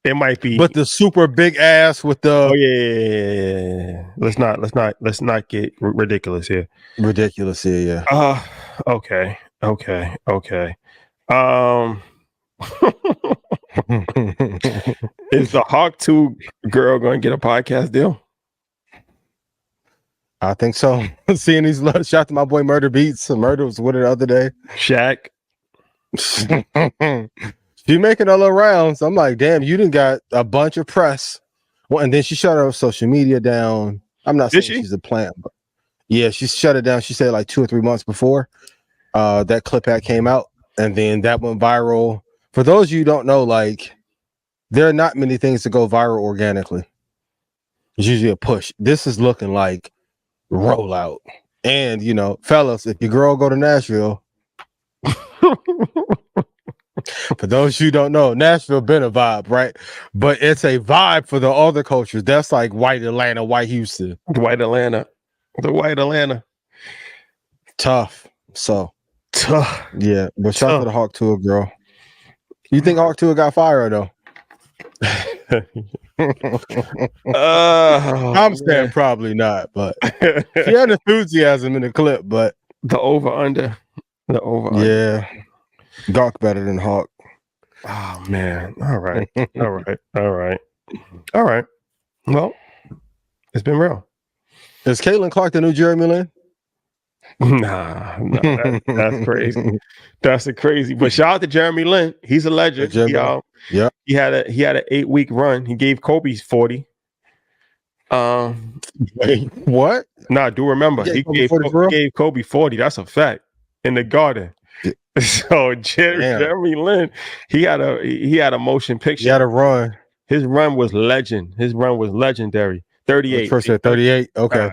It might be, but the super big ass with the yeah. Let's not get ridiculous here. Ridiculous here, yeah. Okay. Is the Hawk 2 girl going to get a podcast deal? I think so. Seeing these shout out to my boy Murder Beats. Murder was with it the other day. Shaq. She making a little rounds. I'm like, damn, you done got a bunch of press. Well, and then she shut her social media down. I'm not saying she's a plant, but yeah, she shut it down. She said like 2 or 3 months before that clip had came out, and then that went viral. For those of you who don't know, like, there are not many things that go viral organically. It's usually a push. This is looking like rollout. And, fellas, if your girl go to Nashville, for those of you who don't know, Nashville been a vibe, right? But it's a vibe for the other cultures. That's like white Atlanta, white Houston. The white Atlanta. Tough. So, tough. Yeah, but shout out to the Hawk Tuah girl. You think Hawk Tuah got fired though? I'm saying probably not, but she had enthusiasm in the clip. But the over under. Yeah, Gawk better than Hawk. Oh man! All right. Well, it's been real. Is Caitlyn Clark the new Jeremy Lin? Nah, that's crazy. That's a crazy. But shout out to Jeremy Lin. He's a legend. Yeah, he had an 8-week run. He gave Kobe 40. Wait, what? Nah, do remember he gave Kobe 40. That's a fact in the Garden. Yeah. So Jeremy Lin, he had a motion picture. He had a run. His run was legend. His run was legendary. 38. First at 38. Okay,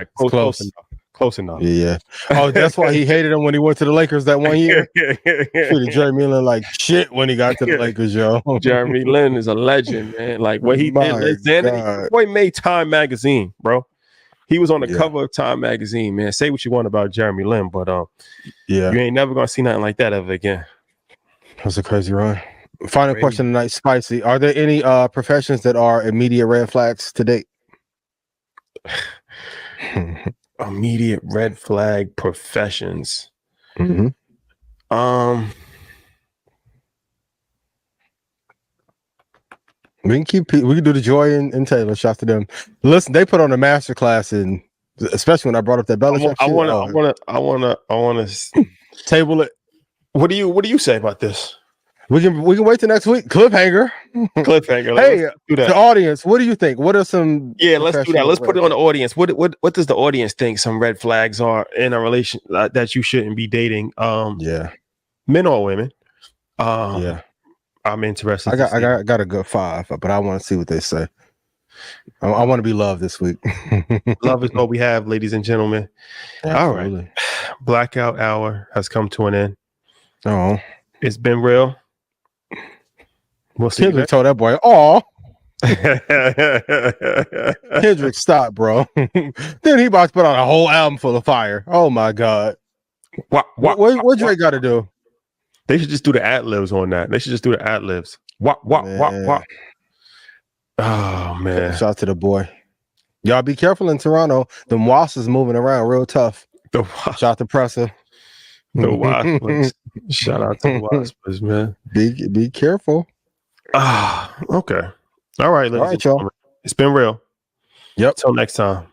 close enough. Yeah. Oh, that's why he hated him when he went to the Lakers that one year. Treated Jeremy Lin like shit when he got to the Lakers, yo. Jeremy Lin is a legend, man. Like what he did, boy made Time magazine, bro. He was on the cover of Time magazine, man. Say what you want about Jeremy Lin, but you ain't never gonna see nothing like that ever again. That's a crazy run. Final question tonight, Spicy. Are there any professions that are immediate red flags to date? Immediate red flag professions. Mm-hmm. We can do the Joy and Taylor. Shout to them. Listen, they put on a master class, and especially when I brought up that Belichick. I want to table it. What do you say about this? We can wait till next week. Cliffhanger. Hey, let's do that. The audience, what do you think? What are some? Yeah, let's do that. Let's put it on the audience. What does the audience think some red flags are in a relation that you shouldn't be dating? Yeah, men or women. Yeah, I'm interested. I got a good 5, but I want to see what they say. I want to be loved this week. Love is all we have, ladies and gentlemen. Absolutely. All right, blackout hour has come to an end. Oh, it's been real. We'll see. Kendrick told that boy, "Oh, Kendrick, stop, bro." Then he about to put on a whole album full of fire. Oh my god, what Drake got to do? They should just do the ad-libs on that. They should just do the ad-libs. Wop. Oh man! Shout out to the boy. Y'all be careful in Toronto. The wasps is moving around real tough. Shout out to Presser. The wasps. Shout out to the wasps, man. Be careful. Okay. All right, y'all. It's been real. Yep. Till next time.